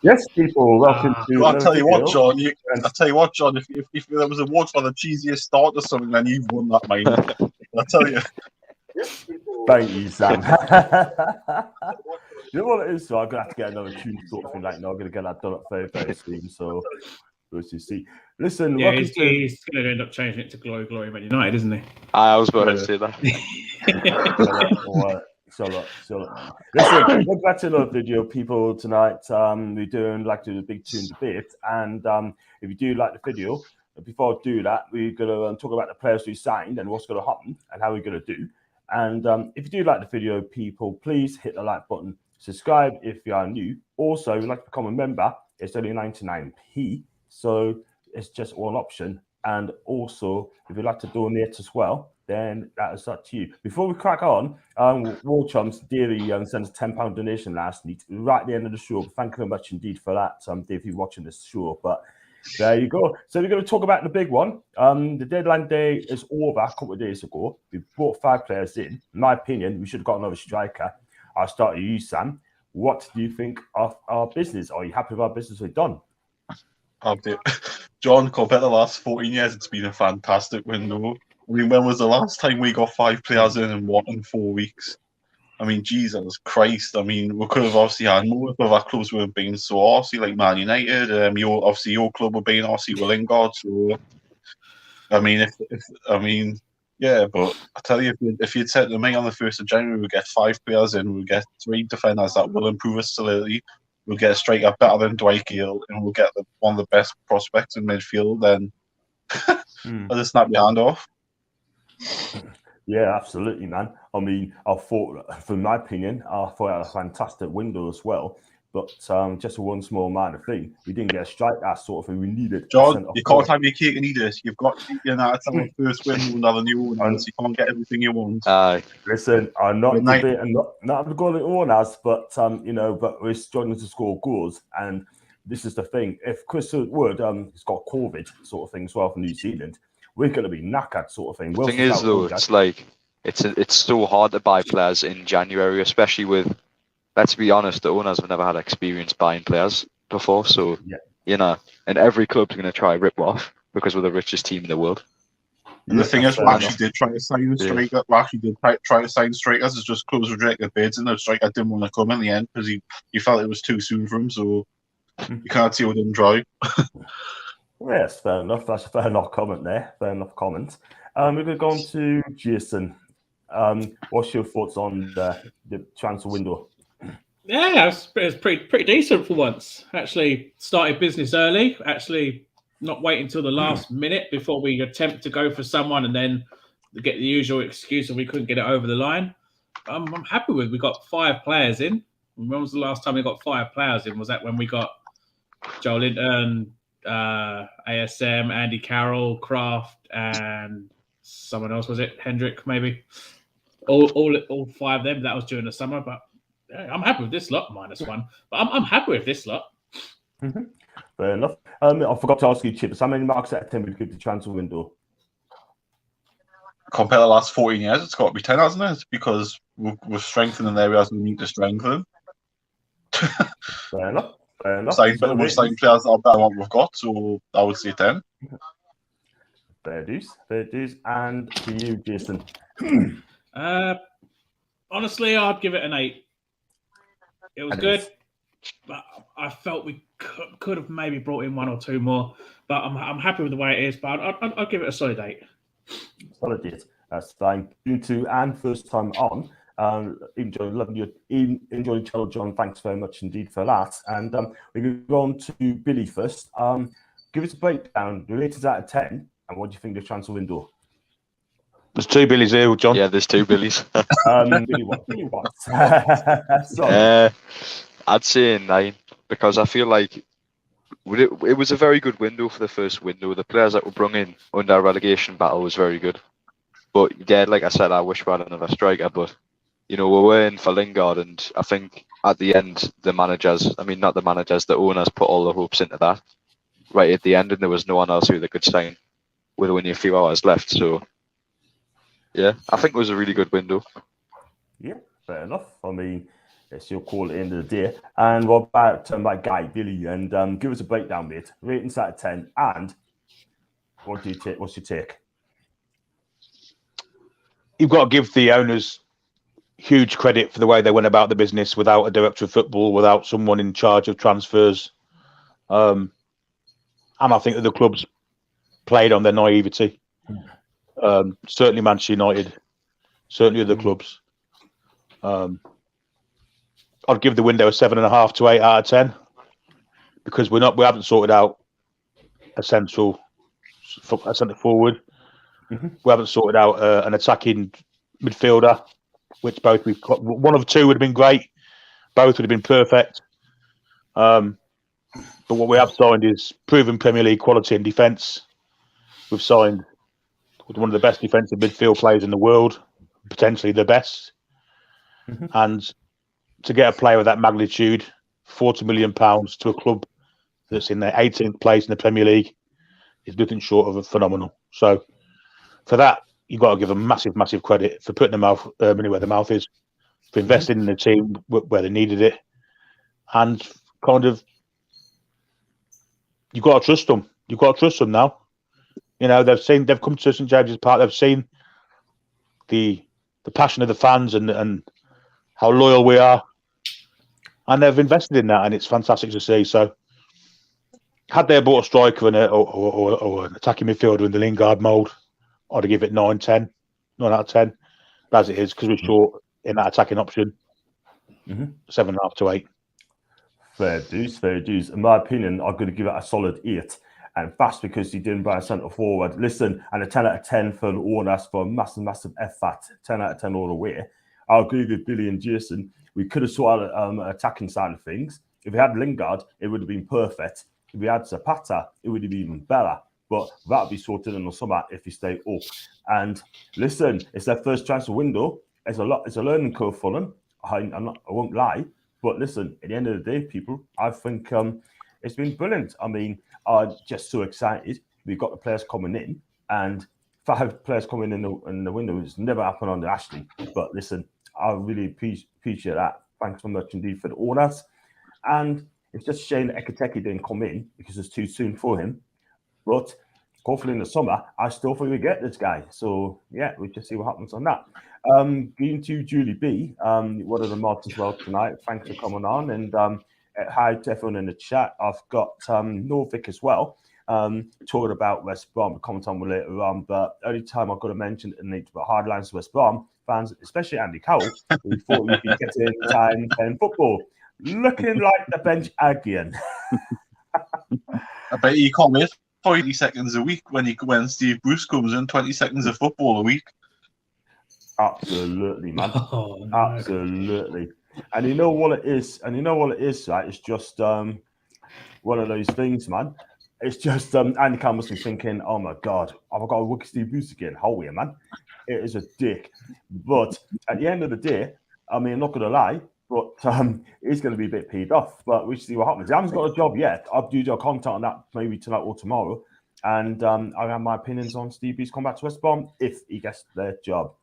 Yes, people, welcome to. I'll tell you what, John. If there was a award for the cheesiest start or something, then you've won that, mate. I'll tell you. Thank you, Sam. You know what it is? So I'm gonna have to get another tune sort of thing. Like, no, I'm gonna get that done up very, very soon. So we'll see. Listen, yeah, he's gonna end up changing it to Glory, Glory, Man United, isn't he? I was about to say that. So listen, we're glad to love video people tonight. We're doing like to do the big tune debate, and if you do like the video, before I do that, we're gonna talk about the players we signed and what's gonna happen and how we're gonna do. And if you do like the video, people, please hit the like button, subscribe if you are new. Also, if you'd like to become a member, it's only 99p, so it's just one option. And also, if you'd like to donate as well, then that is up to you. Before we crack on, War Chums Dairy sent us a £10 donation last night, right at the end of the show. Thank you very much indeed for that, Dave, if you're watching this show. But there you go. So we're going to talk about the big one. The deadline day is over a couple of days ago. We brought 5 players in. In my opinion, we should have got another striker. I'll start with you, Sam. What do you think of our business? Are you happy with our business we've done? John, compared to the last 14 years, it's been a fantastic window. I mean, when was the last time we got 5 players in 4 weeks? I mean, Jesus Christ. I mean, we could have obviously had more if our clubs were being so arsey, like Man United. Your club were being arsey with Lingard. So, I mean, yeah, but I tell you, if you'd said to me on the 1st of January, we'll get 5 players in, we'll get 3 defenders that will improve us solidity, we'll get a striker better than Dwight Gale, and we'll get one of the best prospects in midfield, then I'll just snap your hand off. Yeah, absolutely, man. I mean, I thought, from my opinion, I thought it had a fantastic window as well. But just one small minor thing, we didn't get a strike that sort of thing. We needed. John, you can't have your cake and eat it. You've got to eat our first win and another new one, so you can't get everything you want. Listen, I'm not debating, not the goal owners, but but we're struggling to score goals, and this is the thing. If Chris Wood has got COVID sort of thing as well from New Zealand, we're going to be knackered sort of thing. The thing is, though, it's like it's so hard to buy players in January, especially with. Let's be honest, the owners have never had experience buying players before, so and every club's going to try rip off because we're the richest team in the world. And the thing is, we actually did try to sign a striker. We actually did try to sign strikers. It's just clubs rejected bids, and the striker didn't want to come in the end because he felt it was too soon for him. So you can't see what didn't try. Yes, fair enough. That's a fair enough comment there. Fair enough comment. We're going to go on to Jason. What's your thoughts on the transfer window? Yeah, it was pretty decent for once. Actually, started business early. Actually, not waiting until the last minute before we attempt to go for someone and then get the usual excuse that we couldn't get it over the line. I'm happy with. We got 5 players in. When was the last time we got 5 players in? Was that when we got Joe Linton, ASM, Andy Carroll, Kraft, and someone else? Was it Hendrick? Maybe all 5 of them. That was during the summer, but. I'm happy with this lot, -1. But I'm happy with this lot. Fair enough. I forgot to ask you, Chips, how many marks out of 10 would you give the transfer window? Compared to the last 14 years, it's got to be 10, hasn't it? Because we're strengthening areas we need to strengthen. Fair enough. We're signing players that are better than what we've got, so I would say 10. Fair dues. And to you, Jason. Honestly, I'd give it an 8. It was good, but I felt we could have maybe brought in 1 or 2 more. But I'm happy with the way it is. But I'd give it a solid 8. Solid 8. That's fine. You two, and first time on. Enjoy the channel, John. Thanks very much indeed for that. And we're going to go on to Billy first. Give us a breakdown. The ratings out of 10, and what do you think of the transfer window? There's 2 Billies here, John. Yeah, there's 2 Billies. Billy what? I'd say 9 because I feel like it was a very good window for the first window. The players that were brought in under our relegation battle was very good. But yeah, like I said, I wish we had another striker. But we were in for Lingard, and I think at the end, the owners put all the hopes into that right at the end, and there was no one else who they could sign with only a few hours left. So. Yeah, I think it was a really good window. Yeah, fair enough. I mean, It's your call at the end of the day. And what about Guy, Billy? And give us a breakdown, mate. Ratings out of 10. And what do you take? What's your take? You've got to give the owners huge credit for the way they went about the business without a director of football, without someone in charge of transfers. And I think that the club's played on their naivety. Certainly Manchester United, certainly other clubs. I'd give the window a 7.5 to 8 out of 10 because we haven't sorted out a centre forward. We haven't sorted out an attacking midfielder, which both we've got. One of two would have been great. Both would have been perfect. But what we have signed is proven Premier League quality in defence. We've signed one of the best defensive midfield players in the world, potentially the best. And to get a player of that magnitude, £40 million to a club that's in their 18th place in the Premier League is nothing short of a phenomenal. So for that, you've got to give them massive, massive credit for putting their money where their mouth is, for investing in the team where they needed it, and kind of you've got to trust them. You've got to trust them now. You know, they've come to St James's Park. They've seen the passion of the fans and how loyal we are, and they've invested in that, and it's fantastic to see. So, had they bought a striker or an attacking midfielder in the Lingard mould, I'd give it 9 out of 10. But as it is, because we're short in that attacking option, 7.5 to 8. Fair dues. In my opinion, I'm going to give it a solid 8. And that's because he didn't buy a centre forward. Listen, and a 10 out of 10 for the owners for a massive effort. 10 out of 10 all the way. I'll agree with Billy and Jason. We could have sorted an attacking side of things. If we had Lingard, it would have been perfect. If we had Zapata, it would have been even better. But that would be sorted in the summer if we stay up. And listen, it's their first transfer window. It's a learning curve for them. I won't lie. But listen, at the end of the day, people, I think it's been brilliant. I mean, I'm just so excited. We've got the players coming in, and 5 players coming in the window has never happened on the Ashley. But listen, I really appreciate that. Thanks so much indeed for the owners. And it's just a shame that Ekateke didn't come in because it's too soon for him. But hopefully in the summer, I still think we get this guy. So yeah, we'll just see what happens on that. Going to Julie B, one of the mods as well tonight. Thanks for coming on. And hi to everyone in the chat. I've got Norvik as well. Talking about West Brom, we'll comment on later on. But only time I've got to mention it in the hardlines West Brom fans, especially Andy Cowell, who thought we'd be getting time playing football. Looking like the bench again. I bet you can't wait 40 seconds a week when Steve Bruce comes in, 20 seconds of football a week. Absolutely, man. Oh, no. Absolutely. And you know what it is? Right? It's just one of those things, man. It's just Andy Cowell must be thinking, oh my God, I've got to work Steve Bruce again. How are you, man? It is a dick. But at the end of the day, I mean, I'm not going to lie, but he's going to be a bit peed off. But we'll see what happens. He hasn't got a job yet. I'll do your content on that maybe tonight or tomorrow. And I have my opinions on Steve Bruce coming back to West Brom if he gets their job.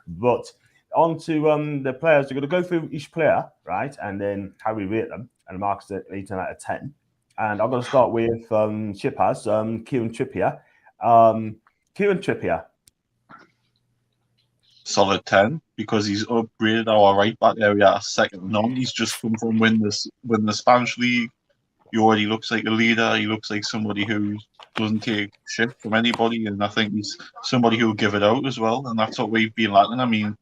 But on to the players. We're going to go through each player, right? And then how we rate them. And the marks at 8 out of 10. And I'm going to start with Chippers, Kieran Trippier. Kieran Trippier. Solid 10 because he's upgraded our right back area a second none. He's just come from win the Spanish league. He already looks like a leader. He looks like somebody who doesn't take shit from anybody, and I think he's somebody who'll give it out as well. And that's what we've been lacking. I mean,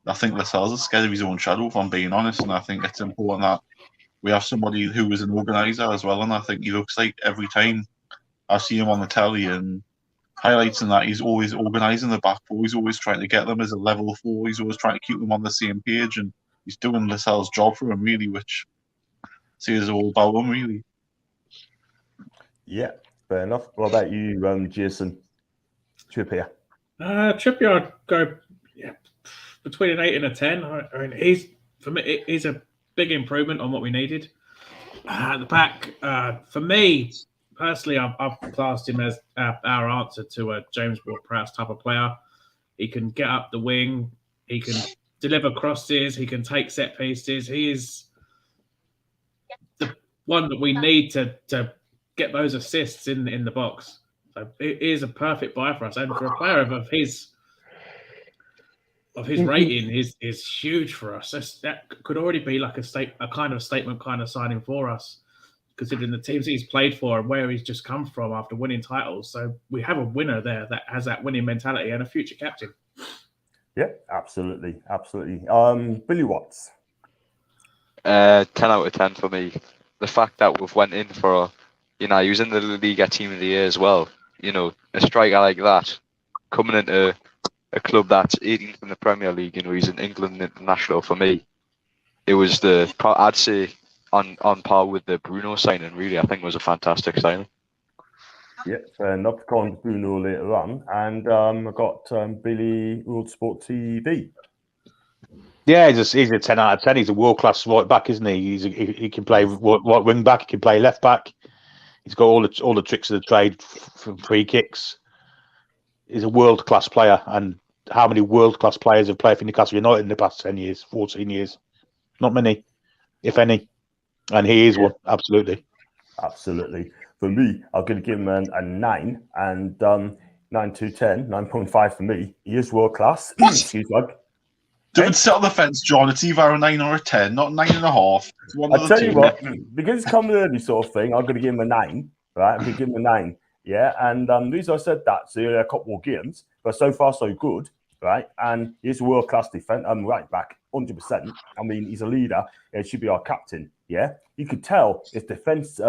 I think Lascelles is scared of his own shadow, if I'm being honest, and I think it's important that we have somebody who is an organizer as well. And I think he looks like every time I see him on the telly and highlights and that, he's always organising the back four. He's always trying to get them as a level 4. He's always trying to keep them on the same page, and he's doing Lascelles' job for him, really, which says all about him, really. Yeah, fair enough. What about you, Jason? Trippier. Trippier, I'd go between an 8 and a 10. I mean, he's a big improvement on what we needed. At the back, for me, personally, I've classed him as our answer to a James Ward-Prowse type of player. He can get up the wing. He can deliver crosses. He can take set pieces. He is the one that we need to get those assists in the box. So it is a perfect buy for us, and for a player of his rating is huge for us. That could already be like a kind of statement kind of signing for us, considering the teams he's played for and where he's just come from after winning titles. So we have a winner there that has that winning mentality and a future captain. Yeah, absolutely. Billy Watts. 10 out of 10 for me. The fact that we've went in for, he was in the Liga Team of the Year as well. A striker like that coming into a club that's 18th in the Premier League, he's an England international. For me, it was I'd say on par with the Bruno signing. Really, I think it was a fantastic signing. Yeah, fair enough. Going to Bruno later on, and I got Billy World Sport TV. Yeah, he's a 10 out of 10. He's a world class right back, isn't he? He can play right wing back. He can play left back. He's got all the tricks of the trade from free kicks. He's a world class player, and how many world class players have played for Newcastle United in the past 10 years, 14 years? Not many, if any. And he is one, absolutely. Absolutely. For me, I'm going to give him a 9, and 9 to 10, 9.5 for me. He is world class. Excuse me. Don't sit on the fence, John. It's either a 9 or a 10, not 9.5. I'll tell you what, because it's come early sort of thing, I'm going to give him a 9, right? I'm going to give him a 9, yeah? And the reason I said that, so a couple more games, but so far so good, right? And he's a world-class defense, right back, 100%. I mean, he's a leader. He should be our captain, yeah? You could tell his defense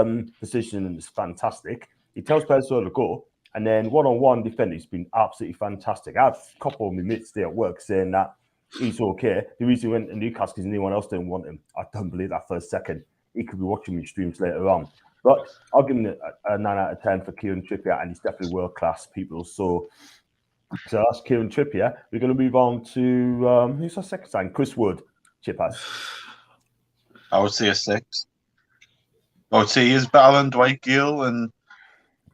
positioning is fantastic. He tells players where to go, and then one-on-one defending has been absolutely fantastic. I have a couple of minutes there at work saying that he's okay. The reason he went to Newcastle because anyone else didn't want him. I don't believe that for a second. He could be watching me streams later on. But I'll give him a 9 out of 10 for Kieran Trippier, and he's definitely world-class people. So that's Kieran Trippier. We're going to move on to, who's our second sign? Chris Wood. Chippers. I would say a 6. I would say he is better than Dwight Gale, and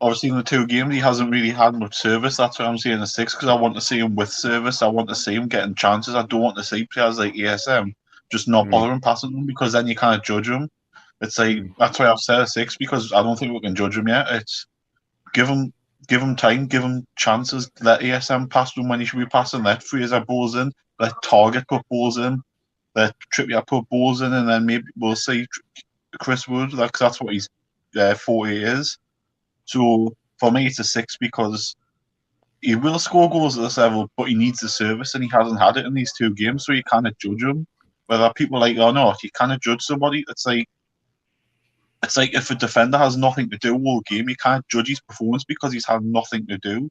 obviously in the 2 games he hasn't really had much service. That's why I'm saying a 6, because I want to see him with service. I want to see him getting chances. I don't want to see players like ASM just not bothering passing them, because then you can't judge him. It's like that's why I've said a 6, because I don't think we can judge him yet. It's give him time, give him chances. Let ASM pass him when he should be passing. Let Fraser balls in. Let Targett put balls in. Let Trippier put balls in, and then maybe we'll see Chris Wood. That's what his 40 is. So for me, it's a 6 because he will score goals at this level, but he needs the service, and he hasn't had it in these 2 games. So you kind of judge him, whether people like it or not. You kind of judge somebody. It's like if a defender has nothing to do all game, you can't judge his performance because he's had nothing to do.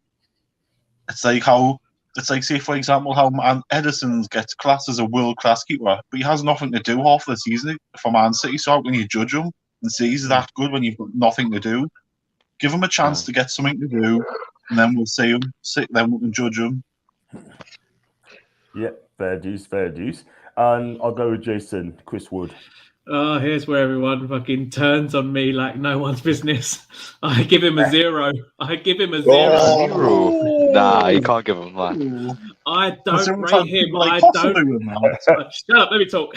It's like say for example how Edison gets classed as a world class keeper, but he has nothing to do half the season for Man City. So when you judge him and say he's that good when you've got nothing to do, give him a chance to get something to do, and then we'll see him. Then we can judge him. Yeah, fair dues. And I'll go with Jason, Chris Wood. Oh, here's where everyone fucking turns on me like no one's business. I give him a 0. Oh. Nah, you can't give him that. I don't rate him. Shut up, let me talk.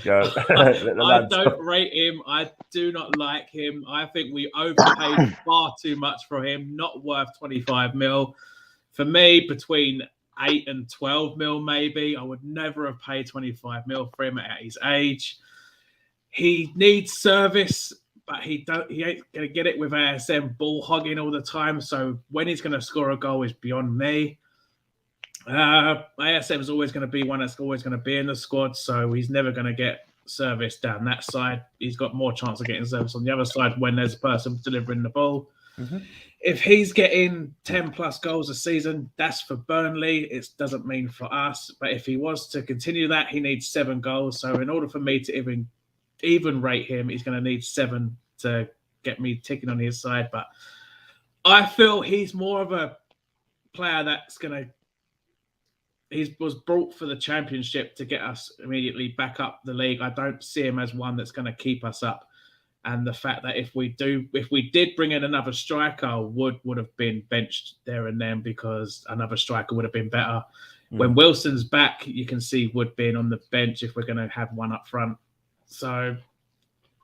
I don't rate him. I do not like him. I think we overpaid far too much for him. Not worth 25 mil. For me, between 8 and 12 mil, maybe. I would never have paid 25 mil for him at his age. He needs service, but he ain't gonna get it with ASM ball hogging all the time. So when he's gonna score a goal is beyond me. ASM is always going to be one that's always going to be in the squad, so he's never going to get service down that side. He's got more chance of getting service on the other side when there's a person delivering the ball. Mm-hmm. If he's getting 10 plus goals a season, that's for Burnley. It doesn't mean for us. But if he was to continue that, he needs 7 goals. So in order for me to even rate him, he's going to need 7 to get me ticking on his side. But I feel he's more of a player that's going to he was brought for the championship to get us immediately back up the league. I don't see him as one that's going to keep us up. And the fact that if we did bring in another striker, Wood would have been benched there and then because another striker would have been better. When Wilson's back, you can see Wood being on the bench if we're going to have one up front. So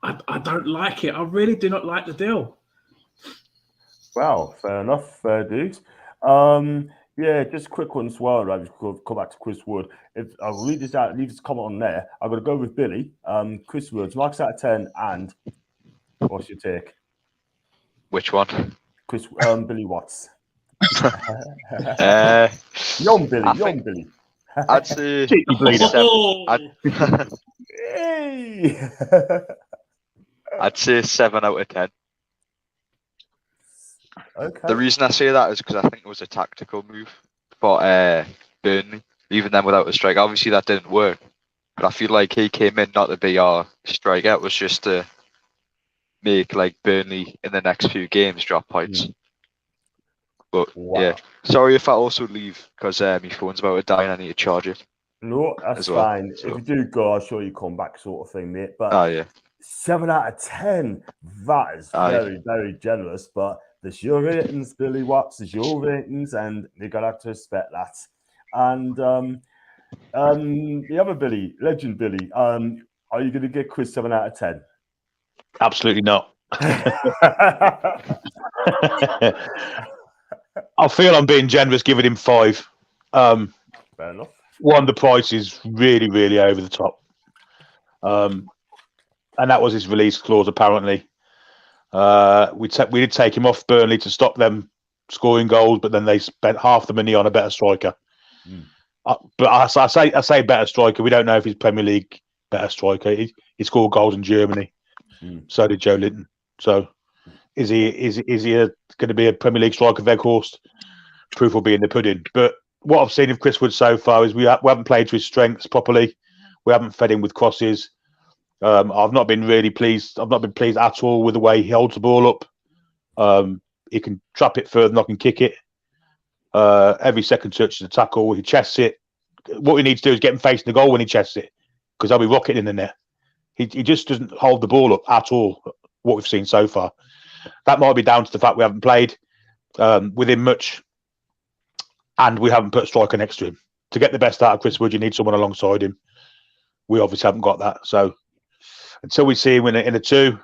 I don't like it. I really do not like the deal. Well, fair enough, dudes. Yeah, just a quick one as well, right? Before come back to Chris Wood. If I'll read this out, leave this comment on there. I'm going to go with Billy. Chris Wood's marks out of 10, and what's your take? Which one? Chris, Billy Watts. Young Billy. I'd say Hey! I'd say 7 out of 10. Okay. The reason I say that is because I think it was a tactical move for Burnley, leaving them without a striker. Obviously, that didn't work, but I feel like he came in not to be our striker. It was just to make like Burnley in the next few games drop points. But yeah, sorry if I also leave because my phone's about to die and I need to charge it. No, that's fine. So, if you do go, I'll show you come back, sort of thing, mate. But 7 out of 10, that is very, very generous. But there's your ratings, Billy Watts. There's your ratings, and you're gonna have to respect that. And the other Billy, Legend Billy, are you going to get Chris 7 out of 10? Absolutely not. I feel I'm being generous, giving him 5. Fair enough. One, the price is really, really over the top. And that was his release clause, apparently. We did take him off Burnley to stop them scoring goals, but then they spent half the money on a better striker. But I say better striker. We don't know if he's Premier League better striker. He scored goals in Germany. So did Joe Linton. So is he going to be a Premier League striker, Weghorst? Proof will be in the pudding. But what I've seen of Chris Wood so far is we haven't played to his strengths properly. We haven't fed him with crosses. I've not been really pleased. I've not been pleased at all with the way he holds the ball up. He can trap it further than I can kick it. Every second touch is a tackle. He chests it. What we need to do is get him facing the goal when he chests it, because they'll be rocketing in the net. He just doesn't hold the ball up at all, what we've seen so far. That might be down to the fact we haven't played with him much, and we haven't put a striker next to him. To get the best out of Chris Wood, you need someone alongside him. We obviously haven't got that. So until we see him in a 2,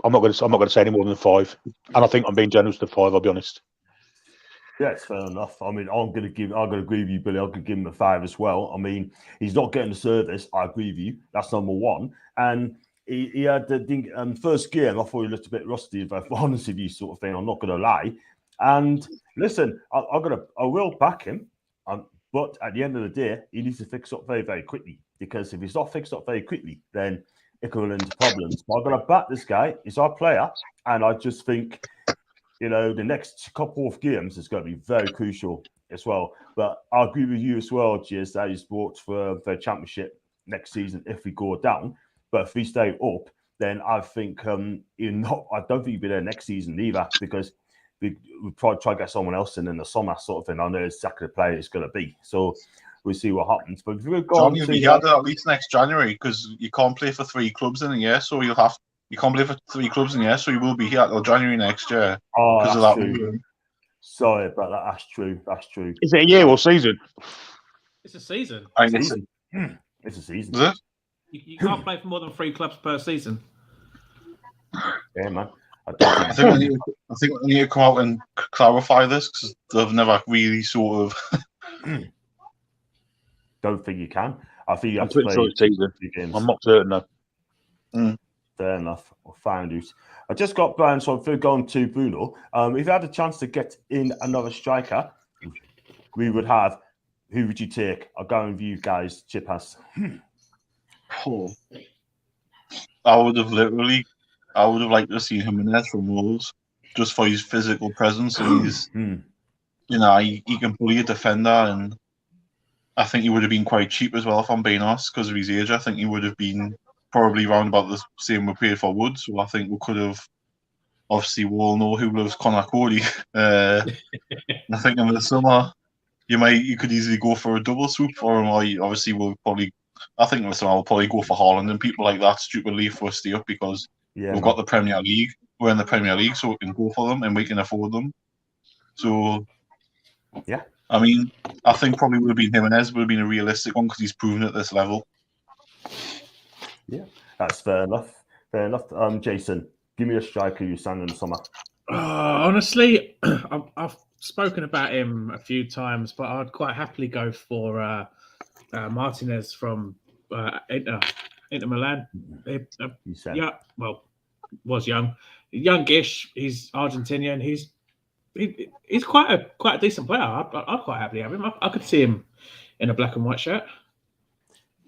I'm not going to say any more than 5. And I think I'm being generous to 5. I'll be honest. Yeah, it's fair enough. I mean, I'm going to agree with you, Billy. I'm going to give him a 5 as well. I mean, he's not getting the service. I agree with you. That's number 1. And he had the first game. I thought he looked a bit rusty, if I'm honest with you, sort of thing. I'm not going to lie. And listen, I will back him. But at the end of the day, he needs to fix up very, very quickly. Because if he's not fixed up very quickly, then it could run into problems. But I'm going to back this guy. He's our player. And I just think, the next couple of games is going to be very crucial as well. But I agree with you as well, Jez, that he's brought for the championship next season if we go down. But if we stay up, then I think I don't think he'll be there next season either, because we probably try to get someone else in the summer sort of thing. I know exactly the player it's going to be. So we'll see what happens. But if we go Johnny will be here at least next January, because you can't play for 3 clubs in a year, so you can't play for 3 clubs in a year, so you will be here until January next year. Oh, that's true. Sorry about that. That's true. Is it a year or season? It's a season. It's a season. Is it? You can't play for more than 3 clubs per season. Yeah, man. I think we need to come out and clarify this, because they've never really sort of. Don't think you can. I think you have to play season. Games. I'm not certain though. Fair enough. I'll find you. I just got banned, so I'm going to Bruno. If you had a chance to get in another striker, we would have. Who would you take? I'll go with you guys, Chip has. I would have liked to see Jimenez from Wolves, just for his physical presence and his, he can bully a defender, and I think he would have been quite cheap as well, if I'm being honest, because of his age. I think he would have been probably around about the same we paid for Wood, so I think we could have. Obviously, we all know who loves Connor Cody. I think in the summer, you could easily go for a double swoop for him. Obviously, I think in the summer we'll probably go for Haaland and people like that stupidly for us stay up, because we've got the Premier League. We're in the Premier League, so we can go for them and we can afford them. So, I mean, I think probably would have been Jimenez, would have been a realistic one because he's proven at this level. Yeah, that's fair enough. Fair enough. Jason, give me a striker you signed in the summer. Honestly, I've spoken about him a few times, but I'd quite happily go for Martinez from Inter Milan. You said. Yeah, well, was youngish. He's Argentinian. He's quite a decent player. I'd quite happily have him. I could see him in a black and white shirt.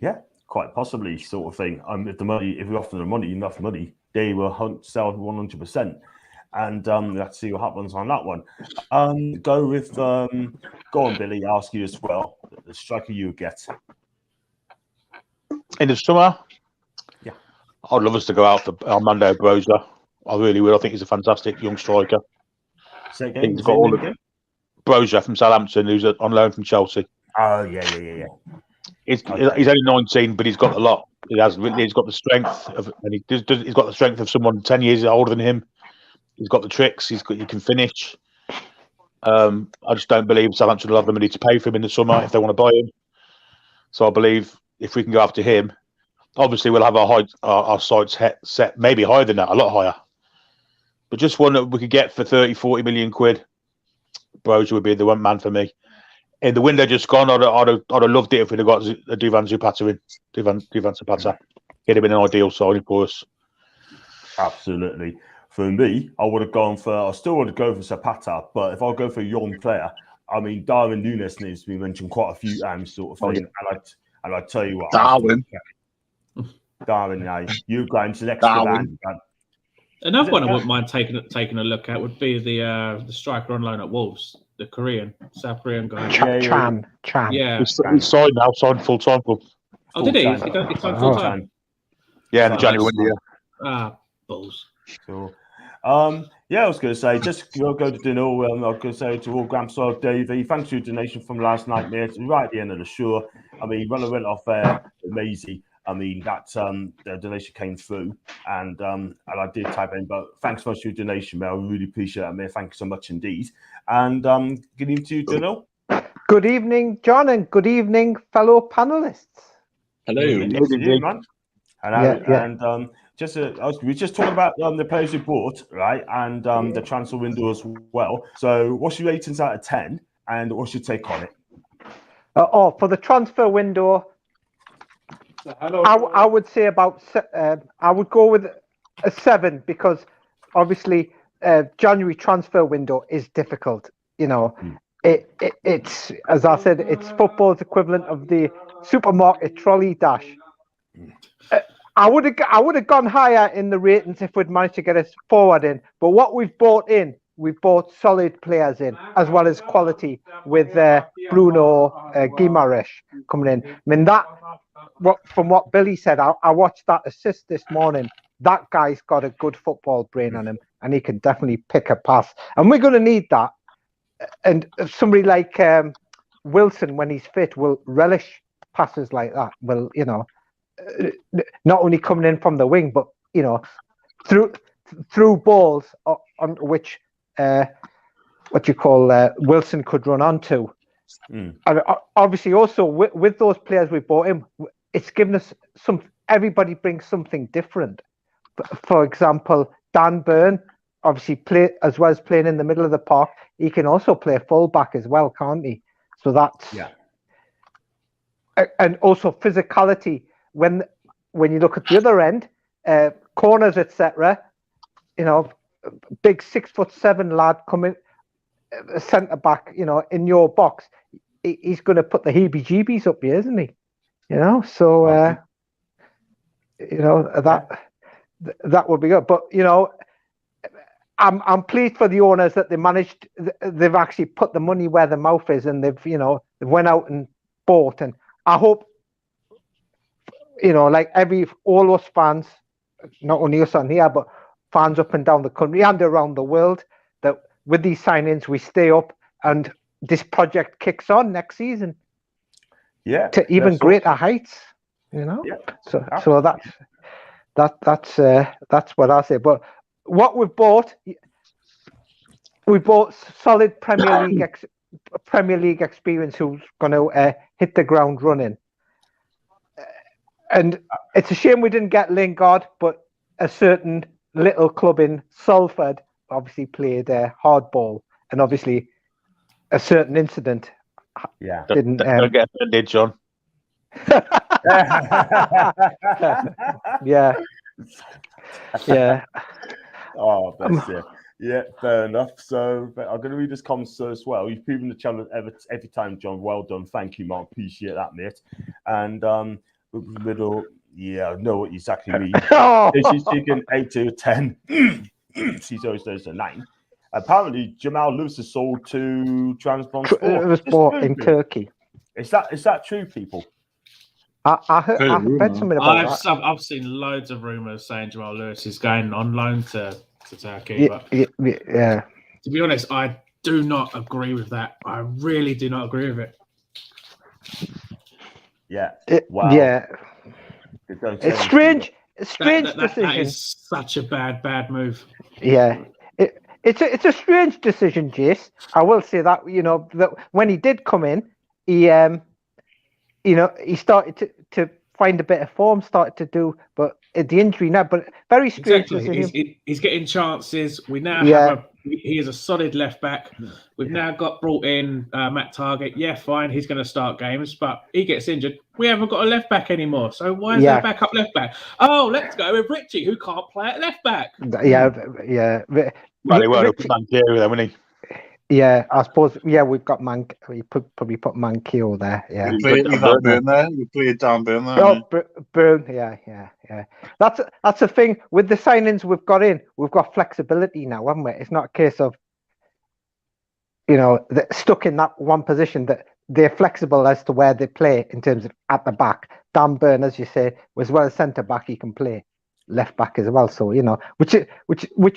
Yeah, quite possibly, sort of thing. If we offer them enough money, they will sell 100%. And let's see what happens on that one. Go on, Billy. Ask you as well. The striker you get in the summer. Yeah, I'd love us to go out for Armando Broza. I really would. I think he's a fantastic young striker. Say again. He's got all the Broza from Southampton, who's on loan from Chelsea. Oh yeah. He's only 19, but he's got a lot. He's got the strength he's got the strength of someone 10 years older than him. He's got the tricks. He can finish. I just don't believe Southampton will have the money to pay for him in the summer if they want to buy him. So I believe if we can go after him, obviously we'll have our sights set maybe higher than that, a lot higher. But just one that we could get for 30, 40 million quid, Broza would be the one man for me. In the window just gone, I'd have loved it if we'd have got a Duvan Zapata in. Duvan Zapata. It'd have been an ideal signing for us. Absolutely. For me, I still would go for Zapata, but if I go for a young player, I mean, Darwin Núñez needs to be mentioned quite a few times, sort of thing. And I tell you what, Darwin, you guys, Darwin. Another one I wouldn't mind taking a look at would be the striker on loan at Wolves, the South Korean guy. Chan. Yeah. He's signed now, signed full time. Oh, did he? He signed full time. Yeah, in the January window. Ah, balls. So, I was going to say, just go to dinner. I was going to say to all Gramswell, Davey, thanks for your donation from last night, mate. Right at the end of the show. I mean, when I went off Maisie, I mean, that the donation came through, and I did type in, but thanks so much for your donation, mate. I really appreciate it, mate. Thank you so much indeed. And good evening to you, Dino. Good evening, John, and good evening, fellow panelists. Hello. Man. And we were just talking about the players you bought, right? And the transfer window as well. So what's your ratings out of 10? And what's your take on it? For the transfer window, I would say I would go with a 7 because obviously January transfer window is difficult. You know, it's as I said, it's football's equivalent of the supermarket trolley dash. I would have gone higher in the ratings if we'd managed to get us forward in. But what we've bought solid players in, as well as quality with Bruno Guimarães coming in. I mean, from what Billy said, I watched that assist this morning. That guy's got a good football brain on him, and he can definitely pick a pass. And we're going to need that. And somebody like Wilson, when he's fit, will relish passes like that. Will, not only coming in from the wing, but through balls on which Wilson could run onto. And obviously, also with those players we bought him, it's given us everybody brings something different. For example, Dan Burn, obviously as well as playing in the middle of the park, he can also play fullback as well, can't he? So that's and also physicality. When you look at the other end, corners, etc., big 6'7" lad coming, centre back, in your box, he's going to put the heebie-jeebies up here, isn't he? So that would be good. But I'm pleased for the owners that they've actually put the money where the mouth is, and they've went out and bought, and I hope. Like all us fans, not only us on here, but fans up and down the country and around the world, that with these signings we stay up and this project kicks on next season. Yeah, to even greater heights. Yeah, so that's what I say. But what we bought solid Premier League Premier League experience who's going to hit the ground running. And it's a shame we didn't get Lingard, but a certain little club in Salford obviously played hardball, and obviously a certain incident didn't. Don't get offended, John. Yeah. Oh, bless you. Yeah, fair enough. So I'm going to read this comment as well. You've proven the challenge every time, John. Well done. Thank you, Mark. Appreciate that, mate. And middle, I know what you exactly mean. She's taking 8 to 10. She's always does a 9. Apparently, Jamal Lewis is sold to Trabzonspor. It was bought in Turkey. Is that true, people? I read something about that. I've seen loads of rumours saying Jamal Lewis is going on loan to Turkey. Yeah. To be honest, I do not agree with that. I really do not agree with it. Yeah. Wow. Yeah. It's strange. Strange decision. That is such a bad move. Yeah. It's a strange decision, Jace. I will say that, that when he did come in, he started to find a bit of form, but the injury now, but very strange decision. He's getting chances. We now have he is a solid left back. We've now brought in Matt Targett. Yeah, fine. He's going to start games, but he gets injured. We haven't got a left back anymore. So why is there a backup left back? Oh, let's go with Richie, who can't play at left back. Yeah. Well, he won't put Enquiry there, won't he? Yeah, I suppose. Yeah, we've got we probably put Mankio there. Yeah, you played Dan Burn there. Oh, Burn. Yeah. That's the thing with the signings we've got in. We've got flexibility now, haven't we? It's not a case of stuck in that one position. That they're flexible as to where they play in terms of at the back. Dan Burn, as you say, as well as centre back, he can play left back as well. So which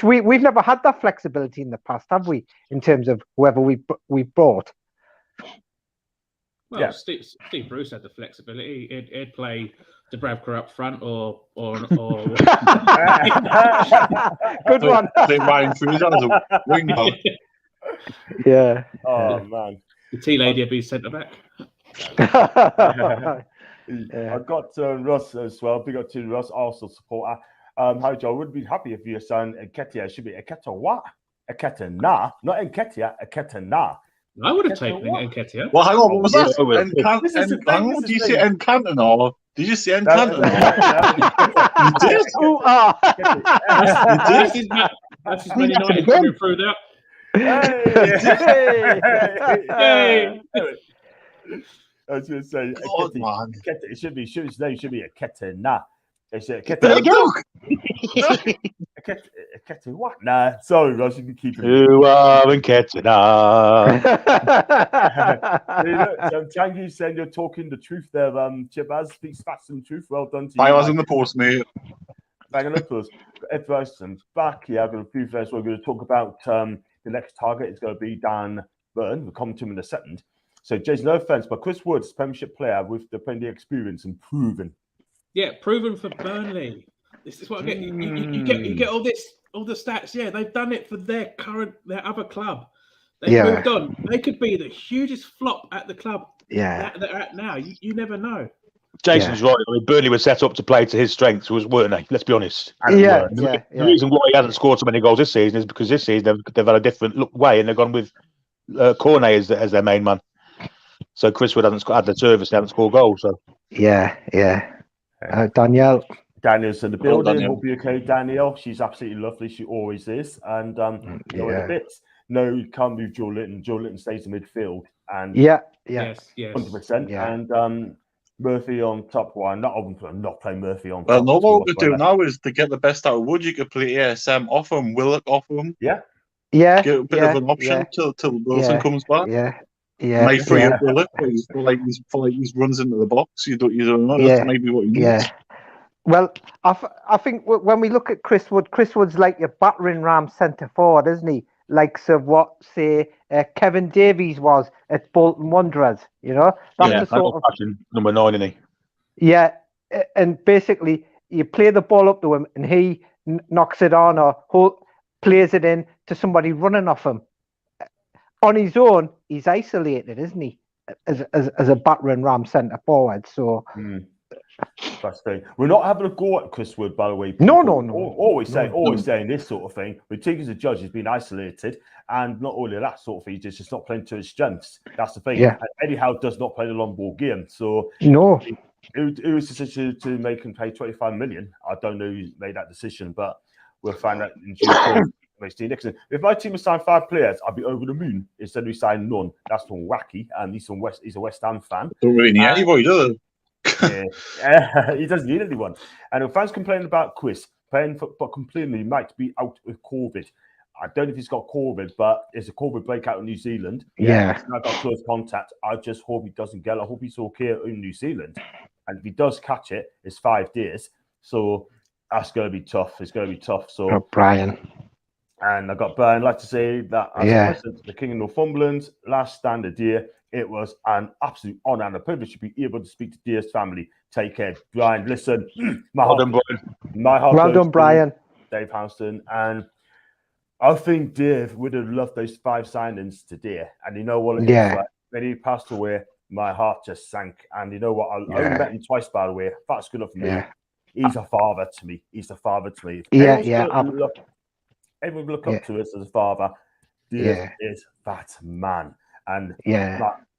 we've never had that flexibility in the past, have we? In terms of whoever we brought. Well, Steve Bruce had the flexibility. He'd play Dubravka up front, or good one. Play Ryan Fraser as a wing back. Yeah. Oh man. The tea lady would be centre back. I got Russ as well. Big up to Russ, Arsenal supporter. Hi, Joe. I would be happy if your son Enketia should be Eketa what? Eketa na, not Enketia, Eketa na. I would have taken Enketia. Well, hang on, what was that? Did you say Encanton or did you say Encanton? You did? That's his Man United coming through that. Hey! I was going to say, it should be a Ketena. They say Ketena what? Nah, sorry, Ross, you can keep it. You are in Ketena. Thank you, saying you're talking the truth there. Chibaz speaks facts and truth. Well done to you. I was in the post, mate. Bang on the post. Everton back. Yeah, I'm going to prove first. We're going to talk about the next target. It's going to be Dan Burn. We'll come to him in a second. So, Jason, no offense, but Chris Woods, Premiership player with the plenty of experience and proven. Yeah, proven for Burnley. This is what I get. You get all the stats. Yeah, they've done it for their other club. They've moved on. They could be the hugest flop at the club. Yeah, that they're at now. You never know. Jason's right. I mean, Burnley was set up to play to his strengths, weren't they? Let's be honest. The reason why he hasn't scored so many goals this season is because this season they've had a different way and they've gone with Cornet as their main man. So Chris Wood hasn't had the service, they haven't scored goals. So Danielle. Daniel's in the building. Hope you're okay, Danielle. She's absolutely lovely. She always is. And in a bit, no, you can't move Joe Litton. Joe Litton stays in midfield. And yes, 100%. Yeah. And Murphy on top one. I'm not playing Murphy on top. Well, no, what we do now is to get the best out of Wood. You could play ASM off him, Willock off him. Yeah. Get a bit of an option till Wilson comes back. Yeah. Might free up Willock for like he runs into the box. You don't know. That's maybe what you need. Yeah. Well, I think when we look at Chris Wood's like your battering ram centre forward, isn't he? Like what, say, Kevin Davies was at Bolton Wanderers. That's the sort of number 9, isn't he? Yeah, and basically you play the ball up to him, and he knocks it on or plays it in to somebody running off him. On his own, he's isolated, isn't he? As a battering ram centre forward. So that's the thing. We're not having a go at Chris Wood, by the way. No. Always saying this sort of thing. But Tig as a judge has been isolated, and not only that sort of thing, he's just not playing to his strengths. That's the thing. Yeah. And Eddie Howe does not play the long ball game. So no, who was the decision to make him pay 25 million? I don't know who made that decision, but we'll find out in due course. If my team had signed 5 players, I'd be over the moon. Instead, we signed none. That's from Wacky, and he's a West Ham fan. Don't really need anybody, do He doesn't need anyone. And the fans complaining about Chris playing football completely might be out with COVID. I don't know if he's got COVID, but it's a COVID breakout in New Zealand. Yeah. I got close contact. I just hope he doesn't get it. I hope he's okay in New Zealand. And if he does catch it, it's 5 days. So that's going to be tough. It's going to be tough. So Brian. And I got Brian. I'd like to say that as president of the King of Northumberland, last standard year, it was an absolute honour and a privilege to be able to speak to Dear's family. Take care, Brian. Listen, Well done, Well done, Brian. Dave Houston. And I think Dave would have loved those 5 signings today. And you know what? When he passed away, my heart just sank. And you know what? I only met him twice, by the way. That's good enough for me. He's a father to me. He's a father to me. Everyone look up to us as a father. Dave is that man. And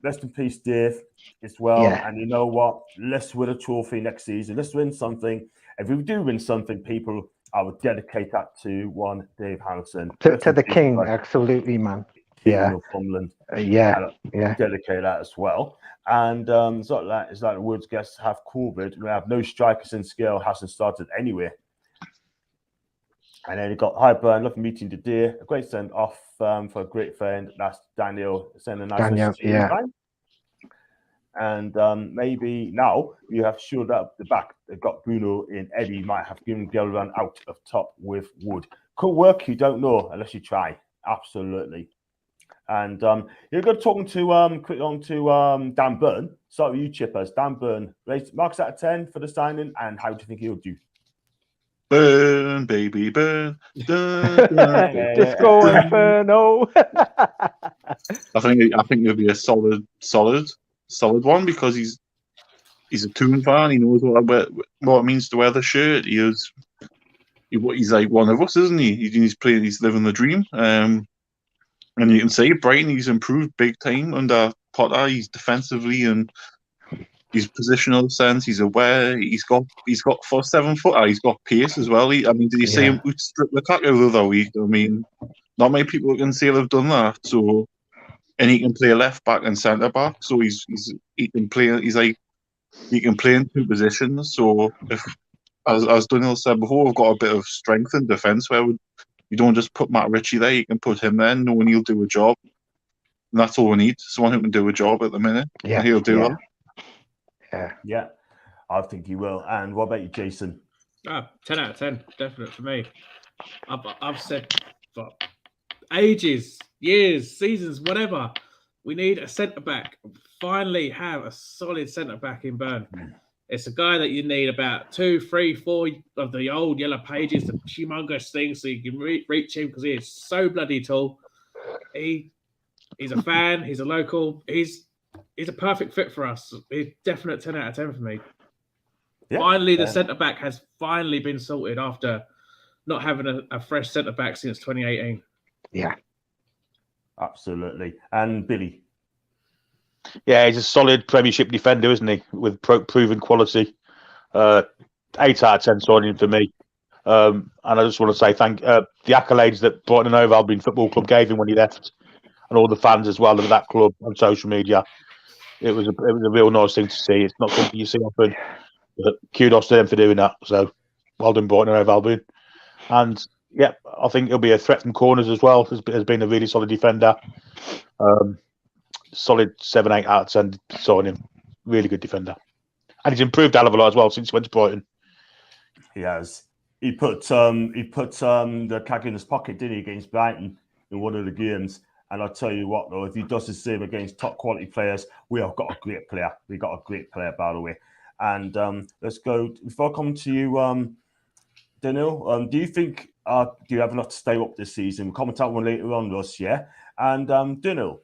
rest in peace, Dave, as well. And you know what? Let's win a trophy next season. Let's win something. If we do win something, people, I would dedicate that to one Dave Harrison. To the King, absolutely, man. Northumberland. Dedicate that as well. And it's like the Woods guests have COVID. We have no strikers in scale. Hasn't started anywhere. And then you got hi Brian, love meeting today. A great send off for a great friend. That's Daniel sending a nice message to you, Brian. And maybe now you have shored up the back. They've got Bruno in. Eddie might have given Gelran out of top with Wood. Could work, you don't know unless you try. Absolutely. And you're good talking to quick on to Dan Byrne. Start with you, Chippers. Dan Byrne, marks out of 10 for the signing, and how do you think he'll do? Burn, baby, burn. Disco Inferno. I think it'll be a solid one because he's a Toon fan. He knows what it means to wear the shirt. He's like one of us, isn't he? He's living the dream. And you can say Brighton, he's improved big time under Potter. He's defensively and his positional sense, he's aware. He's got for 7 footer. He's got pace as well. Did you see him strip the tackle the other week? I mean, not many people can say have done that. So, and he can play left back and centre back. So he can play. He can play in 2 positions. So if, as Daniel said before, we've got a bit of strength in defence where you don't just put Matt Ritchie there. You can put him there, knowing he'll do a job. And that's all we need. Someone who can do a job at the minute. Yeah, and he'll do that. Yeah, I think he will. And what about you, Jason? 10 out of 10, definite for me. I've said for ages, years, seasons, whatever, we need a centre back. Finally, have a solid centre back in Byrne. It's a guy that you need about 2, 3, 4 of the old yellow pages, the humongous things, so you can reach him because he is so bloody tall. He's a fan. He's a local. He's a perfect fit for us. He's definite 10 out of 10 for me. Finally, the centre-back has finally been sorted after not having a fresh centre-back since 2018. Yeah. Absolutely. And Billy? Yeah, he's a solid Premiership defender, isn't he? With proven quality. 8 out of 10 signing for me. And I just want to say thank the accolades that Brighton and Hove Albion Football Club gave him when he left, and all the fans as well of that club on social media. It was a real nice thing to see. It's not something you see often. But kudos to them for doing that. So well done, Brighton and Hove Albion. And yeah, I think he'll be a threat from corners as well. Has been a really solid defender. Solid 7, 8 out of 10 signing. Really good defender. And he's improved a hell of a lot as well since he went to Brighton. He has. He put the cag in his pocket, didn't he, against Brighton in one of the games. And I'll tell you what, though, if he does the same against top quality players, we have got a great player. We got a great player, by the way. And let's go. Before I come to you, Daniel, do you think do you have enough to stay up this season? We'll comment on one later on, Russ, yeah? And Daniel,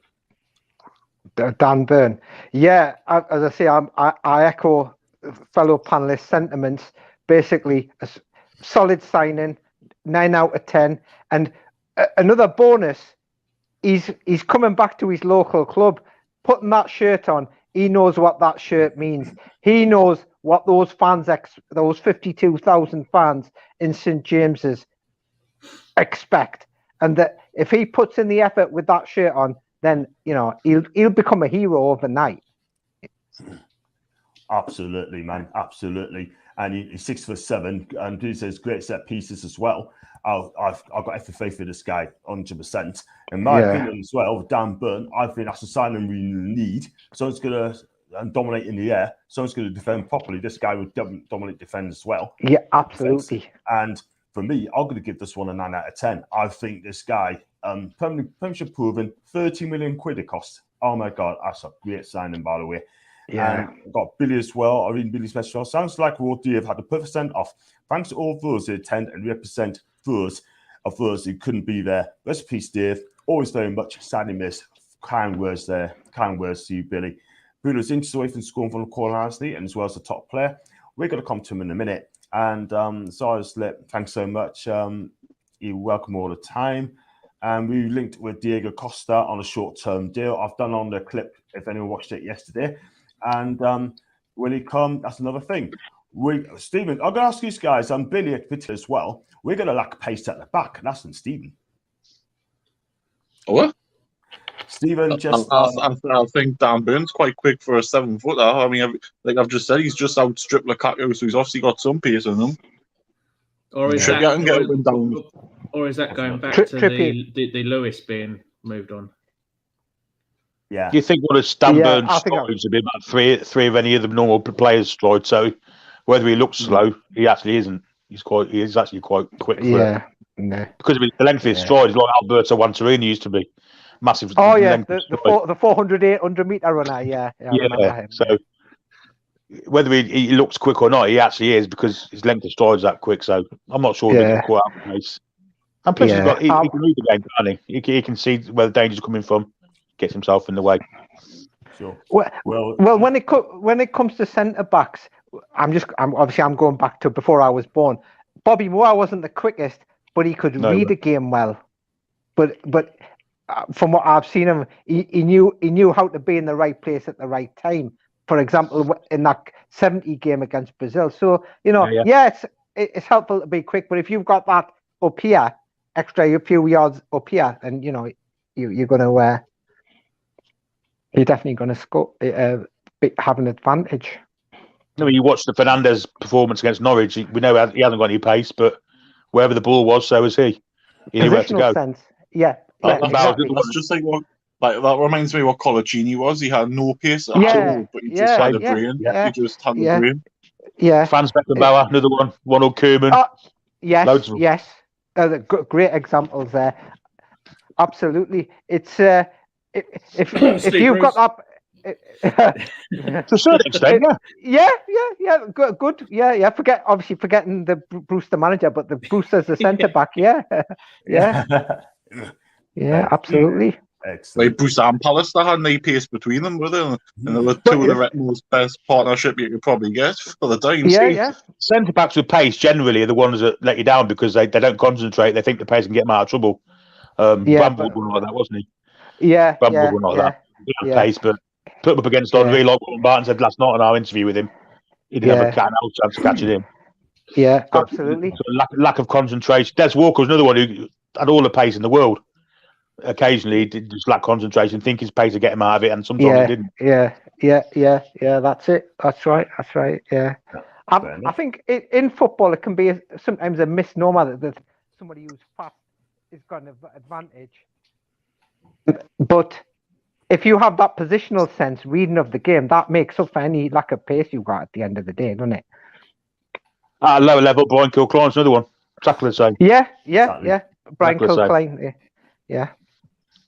Dan Burn. Yeah, as I say, I echo fellow panelists' sentiments. Basically, a solid signing, 9 out of 10. And another bonus, he's coming back to his local club, putting that shirt on. He knows what that shirt means. He knows what those fans, those 52,000 fans in St. James's expect. And that if he puts in the effort with that shirt on, then he'll become a hero overnight. Absolutely, man, absolutely. And he's 6'7", and he says great set pieces as well. I've got extra faith in this guy, 100%. In my opinion as well, Dan Burn, I think that's a signing we need. Someone's going to dominate in the air. Someone's going to defend properly. This guy would dominate defend as well. Yeah, absolutely. And for me, I'm going to give this one a 9 out of 10. I think this guy, Premiership proven, 30 million quid it cost. Oh my God, that's a great signing, by the way. Yeah. And got Billy as well. I read Billy's message. Sounds like Raw D have had the perfect send off. Thanks to all those who attend and represent those who couldn't be there. Rest in peace, Dave. Always very much sadly missed. Kind words there. Kind words to you, Billy. Bruno's inches away from scoring from the corner, honestly, and as well as the top player. We're going to come to him in a minute. And thanks so much. You're welcome all the time. And we linked with Diego Costa on a short-term deal. I've done on the clip, if anyone watched it yesterday. And when he come, that's another thing. Stephen, I'm going to ask you guys, Billy as well. We're going to lack pace at the back, and that's in Stephen. What? Stephen just. I think Dan Burn's quite quick for a 7-footer. I mean, like I've just said, he's just outstripped Lukaku, so he's obviously got some pace in him. Or is that going back to the Lewis being moved on? Yeah. Do you think one of Dan Burn's strides would be about three of any of the normal players' strides? So whether he looks slow, he actually isn't. He's actually quite quick. No. Because of the length of his stride, like Alberto Wantarini used to be. Massive. Oh yeah, the 400, 800 meter runner. Yeah. I remember him. So whether he looks quick or not, he actually is, because his length of stride is that quick. So I'm not sure he can quite out the pace. And plus, he can read the game, can't he? He can see where the danger's coming from. Gets himself in the way. Sure. Well, when it comes to centre backs, I'm going back to before I was born. Bobby Moore wasn't the quickest, but he could read the game well. But from what I've seen him, he knew how to be in the right place at the right time. For example, in that 70 game against Brazil. So it's helpful to be quick. But if you've got that up here, a few yards up here, and you're going to. You're definitely going to score, have an advantage. No, you watch the Fernandes performance against Norwich. We know he hasn't got any pace, but wherever the ball was, so was he. He knew where to go. Sense. Yeah. Exactly. That's just like that reminds me what Colaccini was. He had no pace at all, but he just had a brain. He just had the brain. Yeah. Franz Beckenbauer, another one. Ronald Koeman. Yes. Great examples there. Absolutely. It's. If you've got up, to a certain extent, good, forgetting the Bruce the manager, but the Bruce as the centre back, absolutely. Excellent. Like Bruce and Palace, that had no pace between them, were there? And they were two of the most best partnership you could probably get for the time. Centre backs with pace generally are the ones that let you down because they don't concentrate. They think the pace can get them out of trouble. Bramble was like that, wasn't he? Pace, but put him up against Henry, like what Martin said last night in our interview with him. He didn't have a chance of catching him. Yeah, absolutely. So lack of concentration. Des Walker was another one who had all the pace in the world. Occasionally, he did just lack concentration, think his pace would get him out of it, and sometimes he didn't. Yeah. That's it. That's right. Yeah. I think in football it can be sometimes a misnomer that somebody who's fast is got an advantage. But if you have that positional sense, reading of the game, that makes up for any lack of pace you've got at the end of the day, doesn't it? At a lower level, Brian Kilcline's another one. Exactly the same. Yeah. Brian Kilcline. Yeah.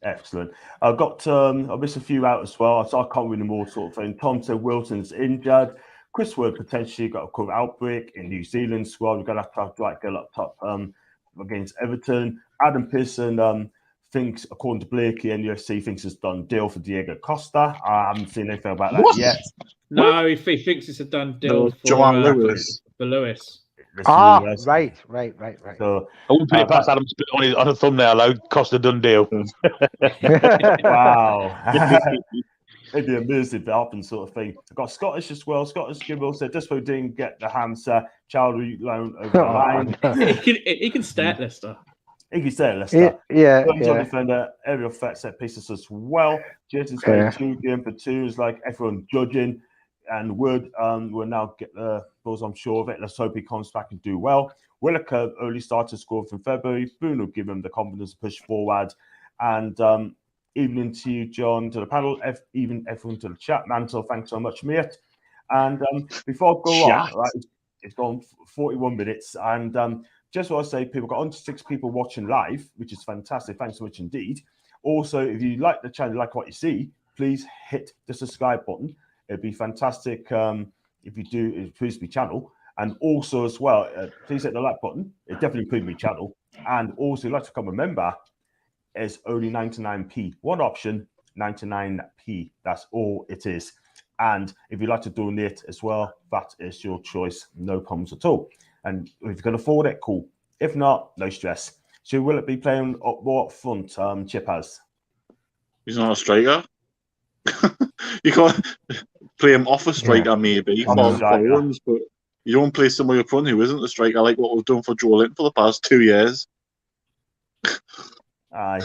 Excellent. I've got I missed a few out as well, so I can't read them all sort of thing. Tom said Wilson's injured. Chris Wood potentially got a COVID outbreak in New Zealand squad. We're going to have to get up top against Everton. Adam Pearson thinks, according to Blakey, NUFC thinks it's done deal for Diego Costa. I haven't seen anything about that yet. No, he thinks it's a done deal No, for Joanne Lewis. For Lewis. Lewis. Right. So, I wouldn't put it past Adam Spit on a thumbnail, though. Costa done deal. wow. It'd be amazing if it happened, sort of thing. I've got Scottish as well. Scottish Gibble said, just so didn't get the Hamza Chowdhury loan over the line. He can stay at Leicester. He can stay at Leicester. Yeah. Defender, aerial threat set pieces as well. Jason's playing 2 game for 2 is like everyone judging, and Wood will now get the balls. I'm sure of it. Let's hope he comes back and do well. Willocker early starter scored from February. Bruno give him the confidence to push forward, and evening to you, John, to the panel, even everyone to the chat. Mantle, thanks so much, mate. And before I go on, right, it's gone 41 minutes, and just want to say, people got on to 6 people watching live, which is fantastic. Thanks so much indeed. Also, if you like the channel, like what you see, please hit the subscribe button. It'd be fantastic if you do. It improves my channel, and also as well, please hit the like button. It definitely improves my channel, and also, if you'd like to become a member, it's only 99p. One option, 99p. That's all it is. And if you'd like to donate as well, that is your choice. No problems at all. And if you can afford it, cool. If not, no stress. So will it be playing up more up front, Chip has? He's not a striker. You can't play him off a striker, maybe, for forwards, but you don't play somebody up front who isn't a striker, like what we've done for Joe Linton for the past 2 years. Aye,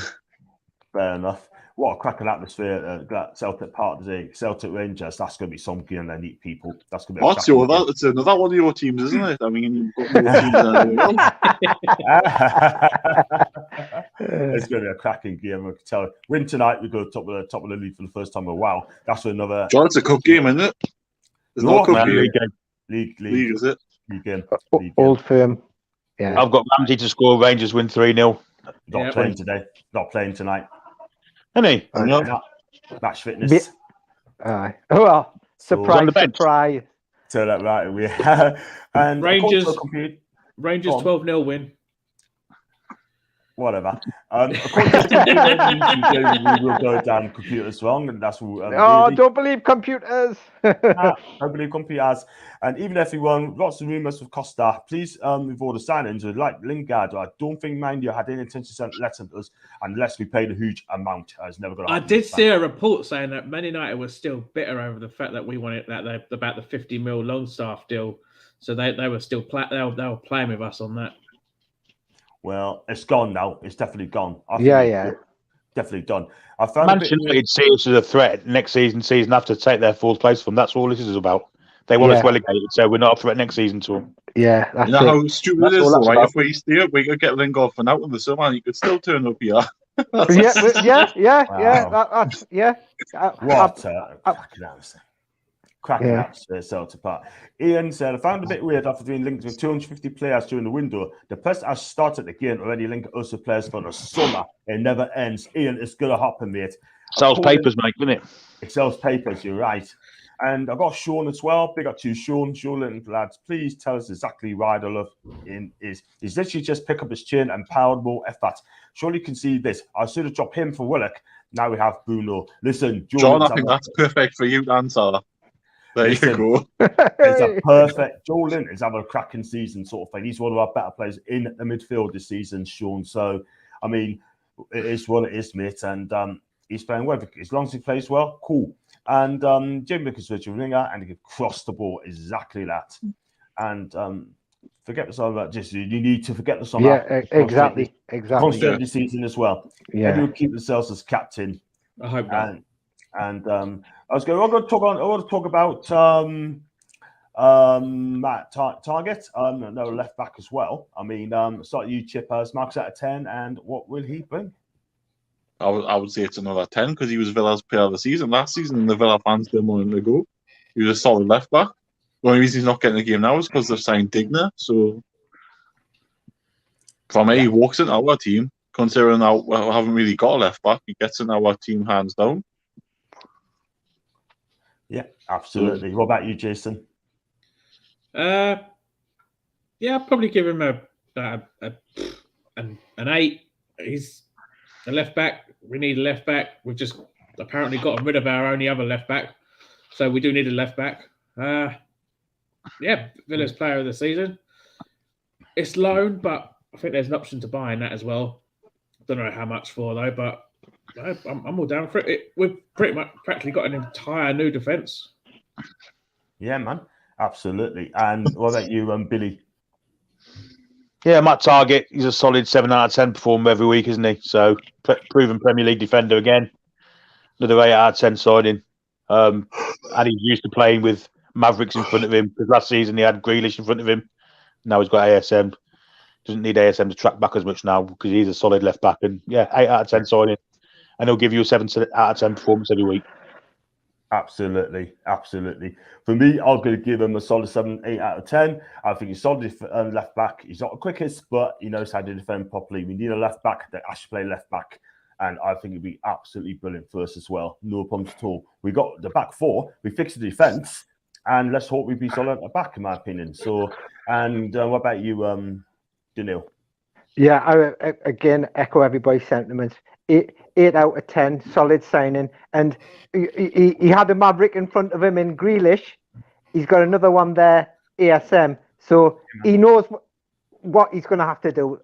fair enough. What a cracking atmosphere at Celtic Park today. Celtic Rangers, that's going to be some game they need people. That's going to be it's another one of your teams, isn't it? I mean, you've got more teams than anyone else. It's going to be a cracking game. I can tell. Win tonight, we go top of the league for the first time in a while. That's another. John, it's a cup game, isn't it? It's not a cup game. League, is it? League game. Old Firm. Yeah. I've got Ramsey to score. Rangers win 3-0. Not playing today. Not playing tonight. Isn't he? Match fitness. Aye. Well, surprise. So that right, we and Rangers 12-0 win. Whatever. According to we will go down computers wrong, and that's what. Don't believe computers. Don't believe computers. And even everyone, lots of rumours with Costa. Please, with all the signings, like Lingard, I don't think Man U had any intention to let us unless we paid a huge amount. It's never going to happen. I did see a report saying that Man United was still bitter over the fact that we wanted about the 50 mil Longstaff deal, so they were still they were playing with us on that. Well, it's gone now. It's definitely gone. Definitely done. I found Manchester United see us as a threat next season after to take their 4th place from. That's all this is about. They want us relegated, so we're not a threat next season to them. Yeah, that's you know how stupid it is, though, right? If we stay up, we could get Lingard for out in the summer, and you could still turn up here. Cracking atmosphere, Celtic Park. Ian said, I found it a bit weird after being linked with 250 players during the window. The press has started again already linked us with players for the summer. It never ends. Ian, it's going to happen, mate. Sells papers, mate, isn't it? It sells papers, you're right. And I've got Sean as well. Big up to you, Sean. Sean, lads, please tell us exactly why the love is. He's literally just pick up his chin and powered more effort. Surely you can see this. I should have dropped him for Willock. Now we have Bruno. Listen, John, I think that's perfect for you to answer. There you go. It's a perfect. Joe Linton is having a cracking season, sort of thing. He's one of our better players in the midfield this season, Sean. So, I mean, it is what it is, mate. And he's playing well. As long as he plays well, cool. And Jim Vickers with your ringer, and he can cross the ball exactly that. And forget the song about just you need to forget the song. Yeah, exactly. Concentrate this season as well. Yeah, everyone keep themselves as captain. I hope not. And I want to talk about Targett, no left back as well. I mean, start you, Chippers. Marks out of 10, and what will he bring? I would say it's another 10 because he was Villa's player of the season last season, and the Villa fans didn't want him to go. He was a solid left back. The only reason he's not getting the game now is because they've signed Digna. So for me, he walks into our team. Considering we haven't really got a left back, he gets in our team hands down. Yeah, absolutely. What about you, Jason? I'd probably give him an 8. a left back. We need a left back. We've just apparently gotten rid of our only other left back, so we do need a left back. Villa's player of the season. It's loan, but I think there's an option to buy in that as well. Don't know how much for though, but I'm all down for it. We've practically got an entire new defence. Yeah, man, absolutely. And what about you, Billy? Yeah, Matt Targett, he's a solid 7 out of 10 performer every week, isn't he? So, proven Premier League defender again. Another 8 out of 10 signing. And he's used to playing with Mavericks in front of him, because last season he had Grealish in front of him. Now he's got ASM. Doesn't need ASM to track back as much now, because he's a solid left back. And yeah, 8 out of 10 signing. And he'll give you a 7 out of 10 performance every week. Absolutely. For me, I'm going to give him a solid 7, 8 out of 10. I think he's solid left back. He's not the quickest, but he knows how to defend properly. We need a left back that actually play left back, and I think he'd be absolutely brilliant for us as well. No problems at all. We got the back four. We fixed the defence, and let's hope we be solid at the back, in my opinion. So, and what about you, Daniil? Yeah, I again echo everybody's sentiments. 8 out of 10, solid signing. And he had a Maverick in front of him in Grealish. He's got another one there, ASM. So he knows what he's going to have to do.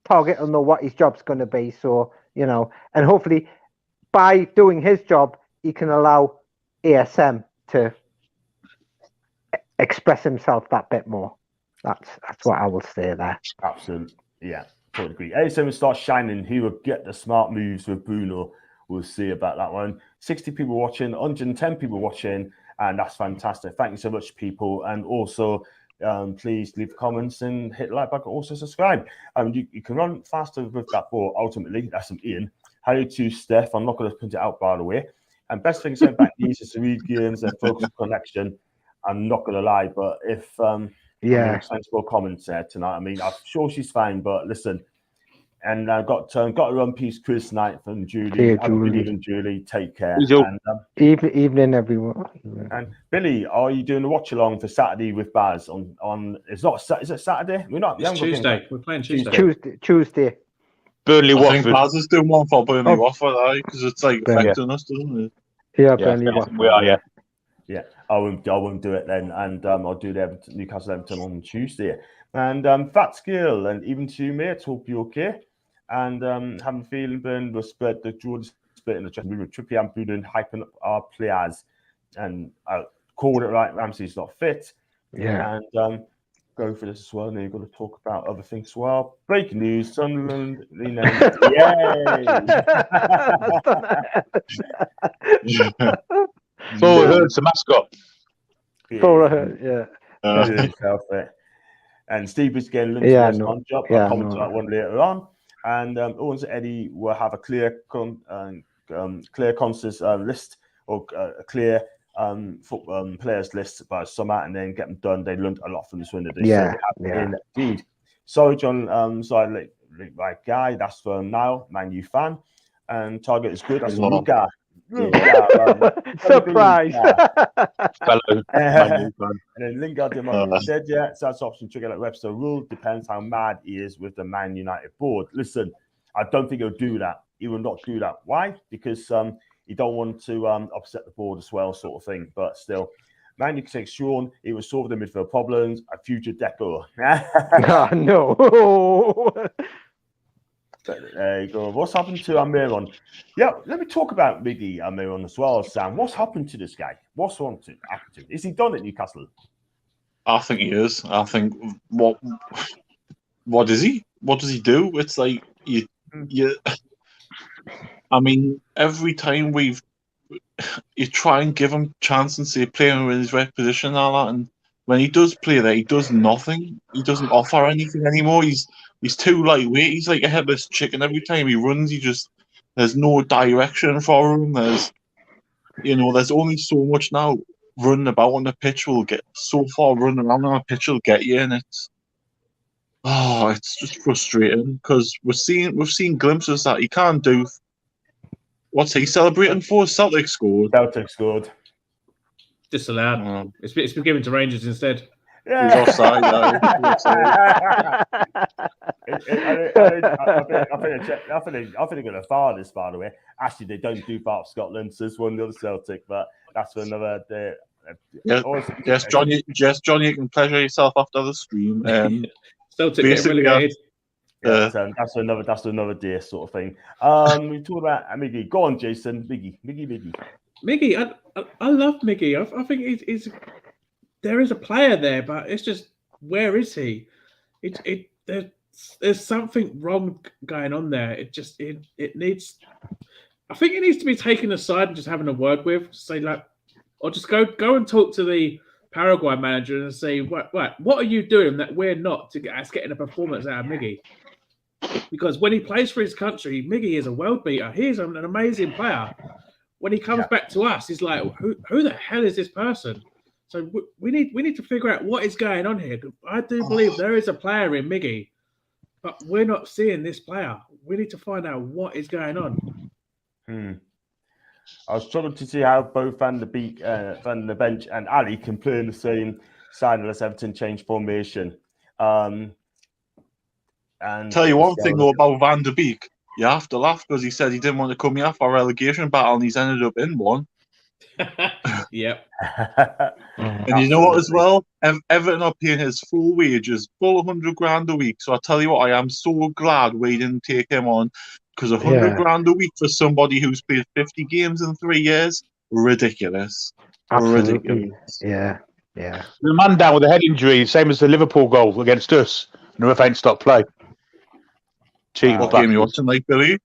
Targett will know what his job's going to be. So, and hopefully by doing his job, he can allow ASM to express himself that bit more. That's what I will say there. Absolutely, yeah. Totally agree. ASM will start shining. He will get the smart moves with Bruno. We'll see about that one. 60 people watching, 110 people watching, and that's fantastic. Thank you so much, people. And also, please leave comments and hit the like button. Also, subscribe. You can run faster with that ball. Ultimately, that's from Ian. Hello to Steph. I'm not going to print it out, by the way. And best thing sent back easy to read games and focus on connection. I'm not going to lie, but if sensible comments there tonight. I mean, I'm sure she's fine, but listen. And I got a run piece quiz tonight from Julie. Julie, take care. And, evening, everyone. And Billy, are you doing a watch along for Saturday with Baz on? It's not. Is it Saturday? We're not. It's Tuesday. We're playing Tuesday. Burnley Watford. I think Baz is doing one for Burnley Watford, because it's like affecting us, doesn't it? Yeah, Burnley Watford. We are, yeah. Yeah, I won't do it then, and I'll do the Newcastle Everton on Tuesday. And Fat Skill, and even to you, mates, hope you're okay. And having feeling burn, we'll split the Jordan split in the chat. We were Trippier and Bruno hyping up our players, and I called it right. Ramsey's not fit. Yeah, and go for this as well. And then you've got to talk about other things as well. Breaking news: Sunderland. Yay! Full Hurt's the mascot. Full Hurt, yeah. And Steve is getting linked to this one job. I'll comment on that one later on. And Owens and Eddie will have a clear consensus list, or a clear players list by summer, and then get them done. They learned a lot from this winter. Indeed. Sorry, John. Sorry, like guy. That's for Niall, Man U fan. And Targett is good. That's a guy. Surprise! And then Lingard said, so that's option trigger like Webster rule. Depends how mad he is with the Man United board. Listen, I don't think he'll do that. He will not do that. Why? Because he don't want to upset the board as well, sort of thing. But still, Man U takes Sean. He will solve the midfield problems. A future deco. No. There you go. What's happened to Almiron? Yeah, let me talk about Miggy Almiron as well, Sam. What's happened to this guy? What's happened to him? Is he done at Newcastle? I think he is. I think what is he? What does he do? It's like you. I mean, every time you try and give him chance and say play him in his right position and all that, and when he does play there, he does nothing. He doesn't offer anything anymore. He's too lightweight. He's like a headless chicken. Every time he runs, there's no direction for him. There's only so much now running about on the pitch will get so far running around on the pitch will get you, and it's just frustrating because we've seen glimpses that he can't do. What's he celebrating for? Celtic scored. Disallowed. It's been given to Rangers instead. Yeah. He's offside, though. I think they're going to fire this, by the way. Actually, they don't do far Scotland, so it's one of the other Celtic, but that's for another day. Yes, Johnny, you can pleasure yourself after the stream. Celtic get relegated. That's another day sort of thing. We talk about Miggy. Go on, Jason. Miggy. I love Miggy. I think he's there is a player there, but it's just where is he? There's something wrong going on there. It needs. I think it needs to be taken aside and just having a word with. Say like, or just go and talk to the Paraguay manager and say, what are you doing that we're not to get us getting a performance out of Miggy? Because when he plays for his country, Miggy is a world beater. He is an amazing player. When he comes back to us, he's like, who the hell is this person? So we need to figure out what is going on here. I do believe there is a player in Miggy, but we're not seeing this player. We need to find out what is going on. I was struggling to see how both Van der Beek, Van the Bench, and Ali can play in the same side unless Everton change formation. And tell you one thing though about Van der Beek, you have to laugh because he said he didn't want to come here for a relegation battle, and he's ended up in one. Yep. And you know what as well? Everton are paying his full wages, full $100,000 a week. So I tell you what, I am so glad we didn't take him on, because $100,000 a week for somebody who's played 50 games in 3 years, ridiculous. Absolutely. Ridiculous. Yeah. The man down with a head injury, same as the Liverpool goal against us. And the ref ain't stopped play. Cheating. What game you watching, like, Billy?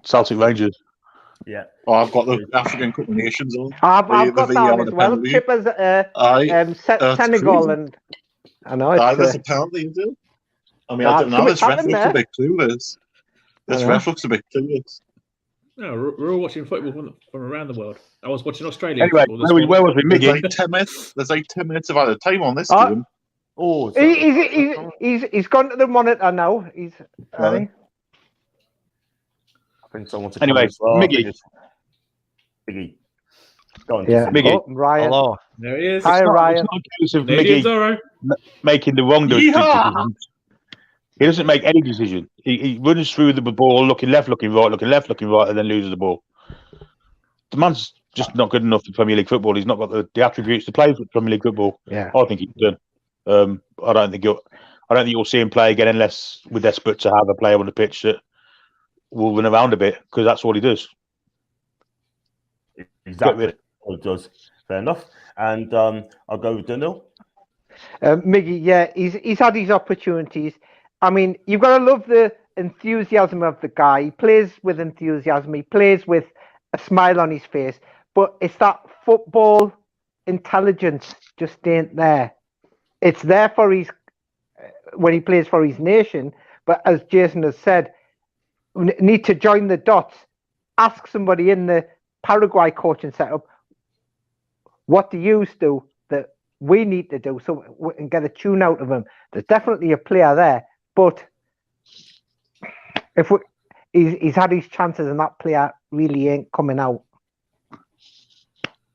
Celtic Rangers. Yeah. Oh, I've got the African Cup of Nations on. I've got that as well. Chippers, Senegal, and I know it's. There's a penalty, is it? I mean, I don't know. This ref looks a bit clueless. This ref looks a bit clueless. No, we're all watching football from around the world. I was watching Australia. Anyway, where was we, Miggy? There's like 10 minutes of out time on this game. Oh, he's gone to the monitor now. He's. I think someone to anyway, well. Miggy. Go on, Miggy. Ryan. Hello. There he is. Hi, Ryan. It's not a case of Miggy making the wrong decisions. He doesn't make any decision. He runs through the ball, looking left, looking right, and then loses the ball. The man's just not good enough for Premier League football. He's not got the attributes to play for Premier League football. Yeah, I think he's done. I don't think you'll see him play again unless we're desperate to have a player on the pitch that will run around a bit, because that's all he does. Exactly what he does. Fair enough. And I'll go with Daniel. Miggy, he's had his opportunities. I mean, you've got to love the enthusiasm of the guy. He plays with enthusiasm. He plays with a smile on his face. But it's that football intelligence just ain't there. It's there for when he plays for his nation. But as Jason has said, we need to join the dots. Ask somebody in the Paraguay coaching setup, what do you do that we need to do so we can get a tune out of him? There's definitely a player there. But he's had his chances, and that player really ain't coming out.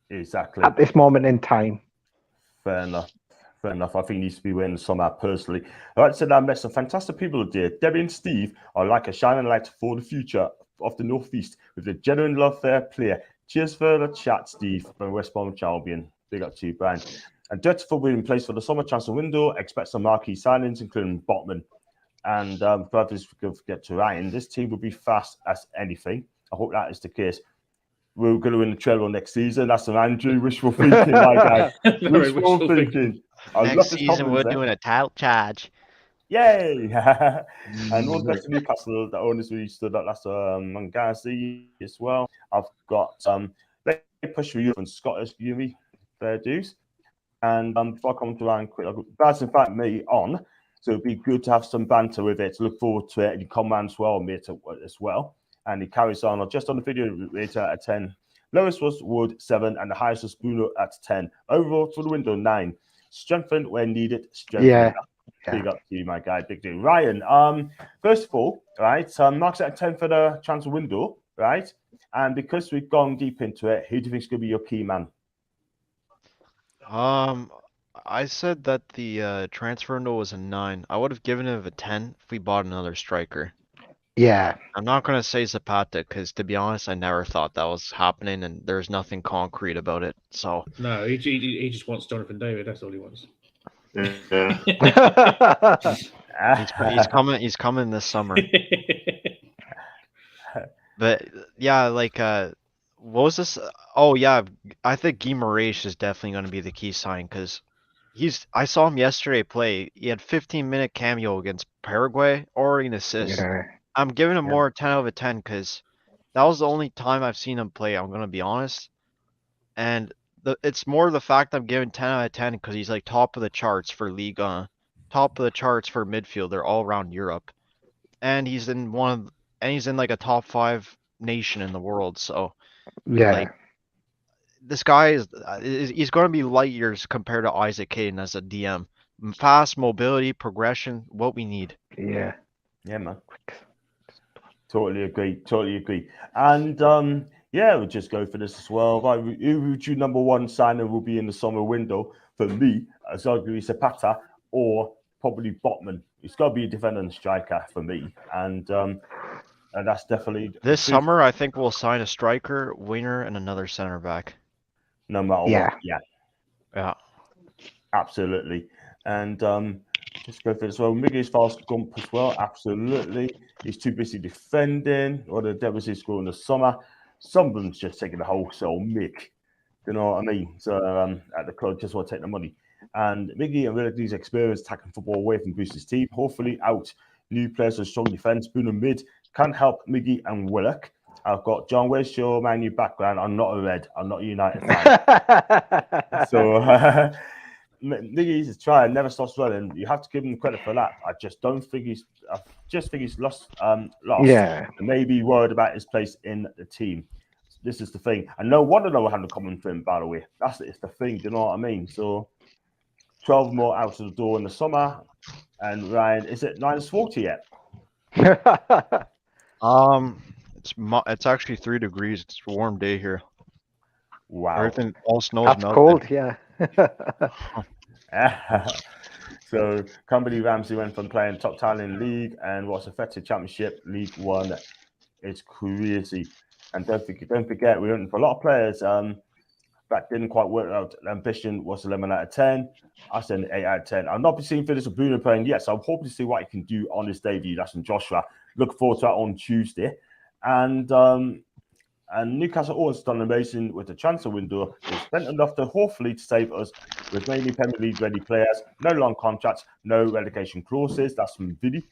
Exactly. At this moment in time. Fair enough. I think he needs to be winning somehow personally. All right, so now I met some fantastic people today. Debbie and Steve are like a shining light for the future of the Northeast with a genuine love for their player. Cheers for the chat, Steve, from West Bromwich Albion. Big up to you, Brian. And Dirty Football in place for the summer transfer window. Expect some marquee signings, including Botman. And before I get to Ryan, this team will be fast as anything. I hope that is the case. We're going to win the treble next season. That's an Andrew wishful thinking, my guy. wishful thinking. Next season, we're doing a title charge. Yay! And all the best to Newcastle, the owners we stood up last Mangazi as well. I've got they push for you from Scottish Uni, fair dues. And before I come to Ryan quick, that's in fact me on. So it'd be good to have some banter with it. Look forward to it. And you come around as well, mate, as well. And he carries on. Just on the video later at 10. Lowest was Wood 7, and the highest was Bruno at 10. Overall for the window 9. Strengthened when needed. Strengthened. Big up to you, my guy. Big deal. Ryan, first of all, right, Mark's at 10 for the transfer window, right? And because we've gone deep into it, who do you think is going to be your key man? I I said that the transfer window was a 9. I would have given it a 10 if we bought another striker. Yeah. I'm not gonna say Zapata because, to be honest, I never thought that was happening, and there's nothing concrete about it. So No, he just wants Jonathan David. That's all he wants. Yeah. he's coming this summer. But yeah, like what was this? Oh yeah, I think Guimarães is definitely going to be the key sign because I saw him yesterday play. He had 15-minute cameo against Paraguay, already an assist. Yeah. I'm giving him more 10 out of 10 because that was the only time I've seen him play. I'm gonna be honest, and it's more the fact I'm giving 10 out of 10 because he's like top of the charts for Liga, top of the charts for midfielder all around Europe, and he's in like a top 5 nation in the world. So Yeah. like this guy he's going to be light years compared to Isaac Hayden as a DM. Fast mobility, progression, what we need. Yeah. Yeah, man. Totally agree. And yeah, we'll just go for this as well. Who would you number one signing will be in the summer window? For me, it's arguably Zapata or probably Botman. It's got to be a defender and striker for me. And that's definitely this summer. I think we'll sign a striker, winger, and another center back. No matter what. Yeah. Absolutely. And just go for this. Well, Miggy's fast gump as well. Absolutely. He's too busy defending, or the deficit score in the summer. Someone's just taking the wholesale mick. You know what I mean? So at the club, just want to take the money. And Miggy and Willoughby's experience tackling football away from Bruce's team. Hopefully out new players with strong defense. Bruno mid can help Miggy and Willock. I've got John, where's your Man U background? I'm not a Red. I'm not a United fan. So Miggy is trying, never stops running. You have to give him credit for that. I just think he's lost. Yeah. And maybe worried about his place in the team. This is the thing. And no wonder no one had a common for him, by the way. It's the thing, do you know what I mean? So 12 more out of the door in the summer. And Ryan, is it -40 yet? It's actually 3 degrees. It's a warm day here. Wow. Everything, all snow's That's melted. cold, yeah. So Company Ramsey went from playing top talent league and what's affected Championship League One. It's crazy. And don't forget, we went for a lot of players that didn't quite work out. Ambition was 11 out of 10. I said 8 out of 10. I've not been seeing for this with Bruno playing yet, so I'm hoping to see what he can do on his debut. That's in Joshua. Look forward to that on Tuesday. And Newcastle always done amazing with the transfer window. They spent enough to hopefully to save us with mainly Premier League ready players, no long contracts, no relegation clauses. That's from Vinny.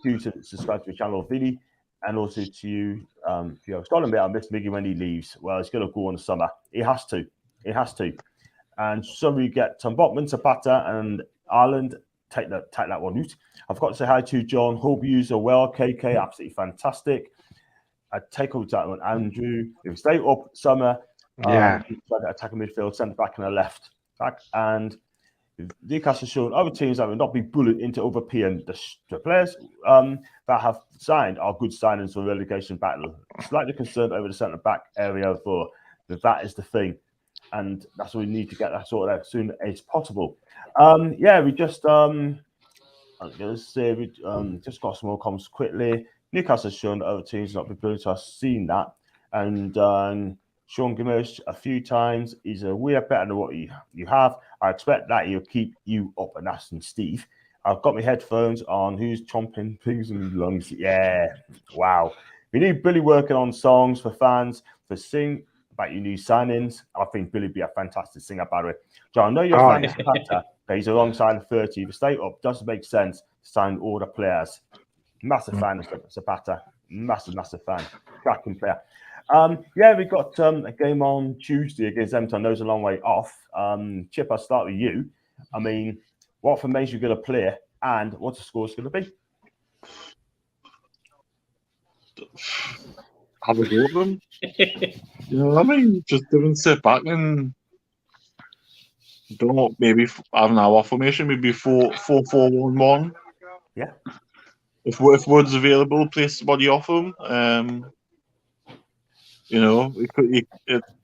Do to subscribe to the channel, Vinny, and also to you. If you have stolen me, I miss Miggy when he leaves. Well, he's going to go in the summer. He has to. And so we get Tom Botman, Zapata, and Ireland. Take that one out. I've got to say hi to John. Hope you are well. KK, absolutely fantastic. I take over that one, Andrew. If we stay up summer, attacking midfield, centre back and a left back. And Newcastle showing other teams that will not be bullied into overpaying the players that have signed are good signings for relegation battle. Slightly concerned over the centre back area for that is the thing. And that's what we need to get that sorted out as soon as possible. We just I'm gonna say we just got some more comments quickly. Newcastle has shown that other teams not been bullied, so I've seen that. And Sean Guimarães a few times. He's a way better than what you have. I expect that he'll keep you up, and that's from Steve. I've got my headphones on. Who's chomping pigs and lungs? Yeah, wow. We need Billy working on songs for fans for sing about your new signings. I think Billy would be a fantastic singer, by the way. John, I know you're a fan of Zapata, but he's alongside the 30. If you stay up, doesn't make sense to sign all the players. Massive fan of Zapata. Massive fan. Cracking player. We got a game on Tuesday against Everton. I know it's a long way off. Chip, I'll start with you. I mean, what formation you're going to play and what the score's going to be? Have a go at them. You know what I mean? Just don't sit back and don't know, maybe have an hour formation, maybe 4-4-1-1. Yeah. If Wood's available, play somebody off him.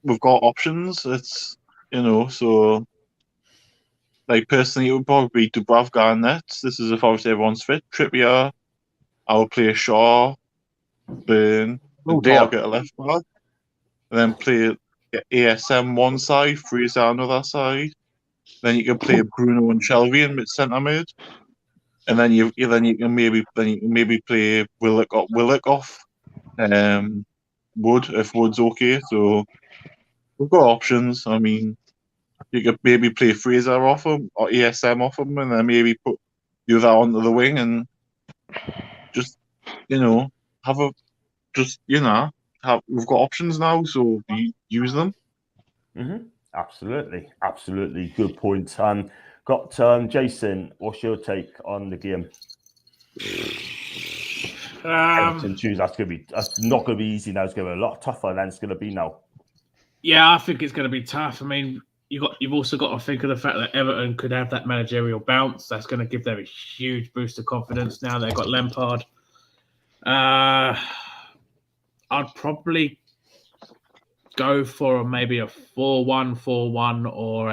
We've got options. It's so like personally, it would probably be Dubravka and Nets. This is if obviously everyone's fit. Trippier, I would play Shaw, Burn, and Targett a left back, and then play ASM one side, Fraser on the other side. Then you can play Bruno and Shelby in centre mid, and then you can maybe play Willock off, Wood if Wood's okay. So we've got options. I mean, you could maybe play Fraser off him or ASM off him, and then maybe put the other onto the wing and just have a we've got options now, so use them. Absolutely, good point. Got Jason. What's your take on the game? Everton choose. That's not going to be easy now. It's going to be a lot tougher than it's going to be now. Yeah, I think it's going to be tough. I mean, you've also got to think of the fact that Everton could have that managerial bounce. That's going to give them a huge boost of confidence. Now they've got Lampard. I'd probably go for maybe a 4-1-4-1 or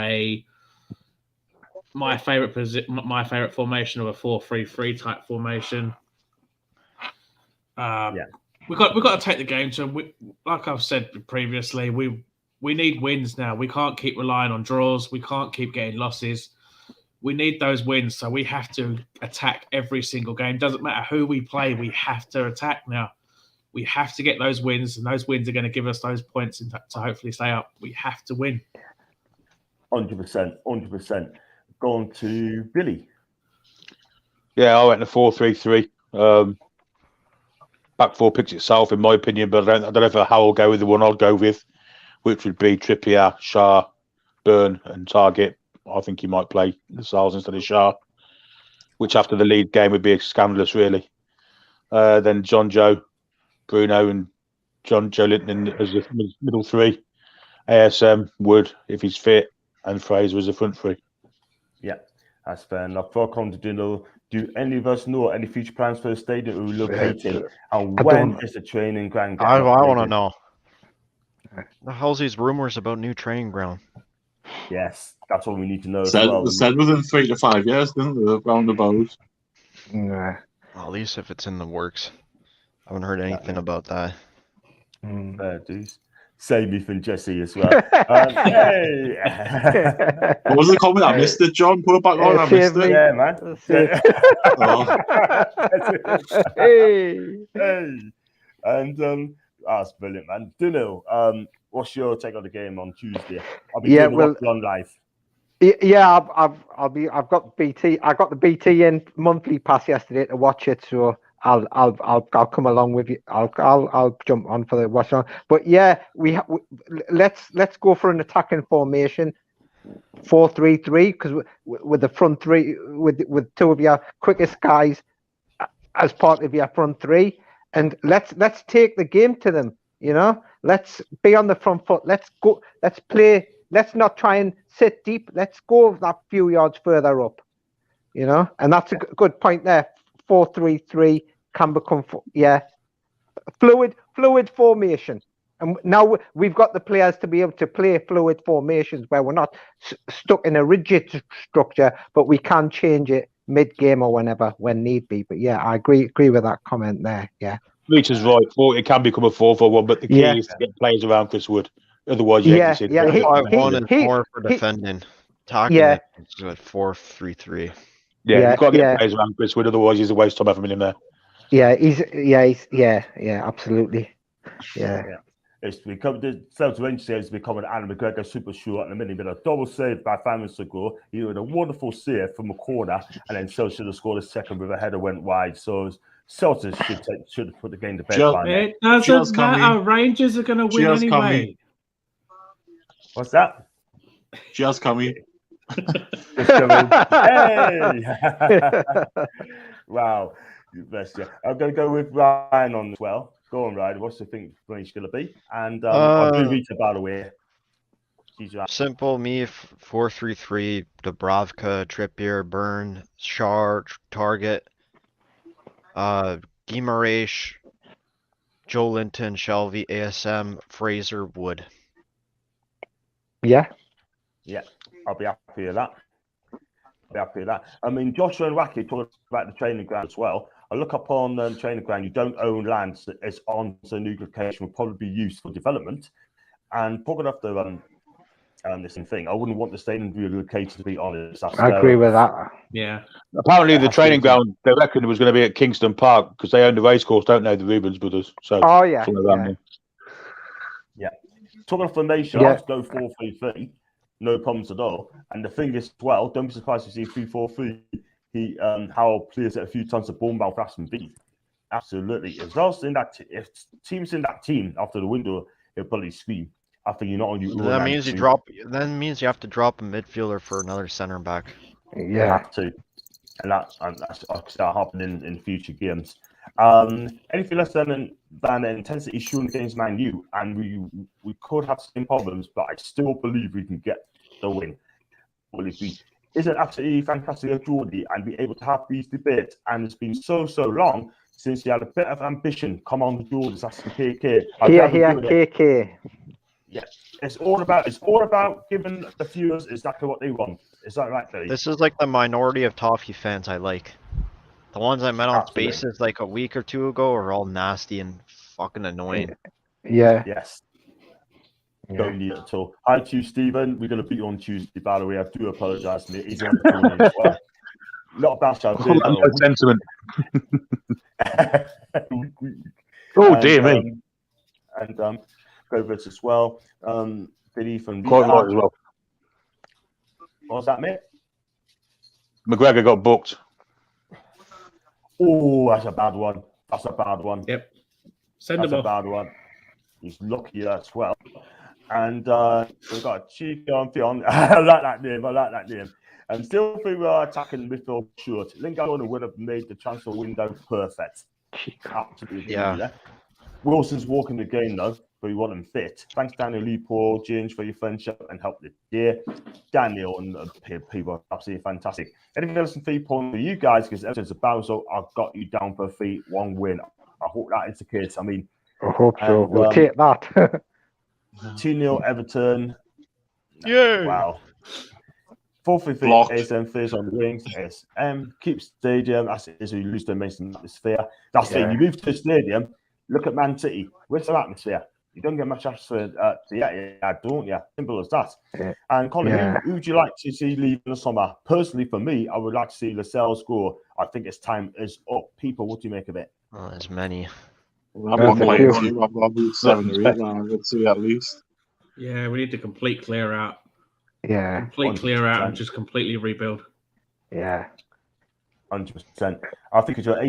my favorite formation of a 4-3-3 type formation. We've got to take the game. So like I've said previously, we need wins now. We can't keep relying on draws. We can't keep getting losses. We need those wins. So we have to attack every single game. Doesn't matter who we play. We have to attack now. We have to get those wins, and those wins are going to give us those points to hopefully stay up. We have to win. 100%. Going to Billy. Yeah, I went to 4-3-3. Back four picks itself, in my opinion, but I don't know how I'll go with the one I'll go with, which would be Trippier, Shah, Burn, and Targett. I think he might play Lascelles instead of Shah, which after the lead game would be scandalous, really. Then John Joe, Bruno, and John Joe Linton as the middle three. ASM, Wood, if he's fit, and Fraser as the front three. Yeah, that's fair enough. For do any of us know any future plans for the stadium we're locating? And when is the training ground? I want to know. The hell's these rumors about new training ground? Yes, that's what we need to know Said within 3 to 5 years, didn't they? Roundabout. Nah. Well, at least if it's in the works. I haven't heard anything about that. Dudes. Save me from Jesse as well. Hey! What was the comment? I missed it, John. Put it back on. I missed it. Yeah, man. Hey. And that's brilliant, man. Dunno, what's your take on the game on Tuesday? I'll be doing on live. Yeah, I've got BT. I got the BT in monthly pass yesterday to watch it, so I'll come along with you. I'll jump on for the watch on. But yeah, let's go for an attacking formation, 4-3-3, because with the front three, with two of your quickest guys as part of your front three, and let's take the game to them. Let's be on the front foot. Let's go. Let's play. Let's not try and sit deep. Let's go that few yards further up. And that's a good point there. 4-3-3 can become fluid formation, and now we've got the players to be able to play fluid formations where we're not stuck in a rigid structure, but we can change it mid-game or whenever when need be. But yeah, I agree with that comment there. Yeah, Reacher's right. It can become a 4-4-1, but the key is to get players around Chris Wood. Otherwise, he more for defending. Talking is 4-3-3. Yeah, you've got to get players around Chris Wood, otherwise he's a waste of time having him there. Absolutely. Yeah. It's become the self-range has become an Alan McGregor super short, and a minute, but a double save by 5 minutes ago. He had a wonderful save from a corner, and then Celtic should have scored a second with a header went wide. So Celtic should have put the game to bed. It doesn't matter. Rangers are going to win anyway. What's that? Just coming. Hey! Wow. Bless you. I'm going to go with Ryan on as well. Go on, Ryan. What's the thing range going to be? And I'll do Rita, by the way. Simple, me, 4-3-3, Dubravka, Trippier, Burn, Shaw, Targett, Guimarães, Joe Linton, Shelby, ASM, Fraser, Wood. Yeah. I'll be happy with that. be happy with that. I mean, Joshua and Wacky talked about the training ground as well. I look up on the training ground. You don't own land. So it's on the new location. Will probably be used for development. And talking of the this thing, I wouldn't want the stadium relocated, to be honest. I agree with that. Yeah. Apparently, the training ground, they reckon it was going to be at Kingston Park because they own the racecourse, don't they, the Rubens brothers? So, oh, yeah. Talking of formation, I'd go 4-3-3. No problems at all. And the thing is, well, don't be surprised to see 3-4-3. How plays it a few times at Bournemouth for Aston Villa. Absolutely. If teams in that team after the window, he'll probably scream. I think you're not only. That means you drop. That means you have to drop a midfielder for another centre back. You have to, and that's start happening in future games. Anything less than the intensity shown against Man U, and we could have some problems, but I still believe we can get the win. Well, if we isn't absolutely fantastic at Geordie and be able to have these debates, and it's been so long since you had a bit of ambition. Come on, the Geordies, that's the KK. KK. Yeah, it's all about giving the viewers exactly what they want. Is that right, Billy? This is like the minority of Toffee fans I like. The ones I met on Spaces like a week or two ago are all nasty and fucking annoying. Yeah. Yes. Don't need it at all. Hi to you, Stephen. We're going to beat you on Tuesday, by the way. I do apologise, mate. He's on the phone as well. Not a bad shout. Sentiment. Oh, dear me. And Govers as well. Billy from quite right as well. What was that, mate? McGregor got booked. Oh, that's a bad one. Yep. Send him off. That's a bad one. He's lucky as well. And we've got Chico on Theon. I like that name. And still think we are attacking midfield short. Lingard would have made the transfer window perfect. Absolutely. Yeah. Wilson's walking the game though, but we want him fit. Thanks, Daniel Lee, Paul, Ginge, for your friendship and help this year. Daniel and people are absolutely fantastic. Anything else in 3 points for you guys? Because Everton's about, so I've got you down for 3-1 win. I hope that is the case. I mean, I hope so. We'll take that. 2-0 Everton. Yeah. Wow. 4-3-3 ASM face on the wings. ASM keeps stadium. That's it. So you lose the amazing atmosphere. That's it. You move to the stadium. Look at Man City. Where's the atmosphere? You don't get much atmosphere. Don't you? Simple as that. Yeah. And Colin, who would you like to see leave in the summer? Personally, for me, I would like to see Lascelles score. I think its time is up. People, what do you make of it? Oh, there's many. I've got 7 or 8 now. I would see at least. Yeah, we need to complete clear out. Yeah. Complete clear out and just completely rebuild. Yeah. 100%. I think it's your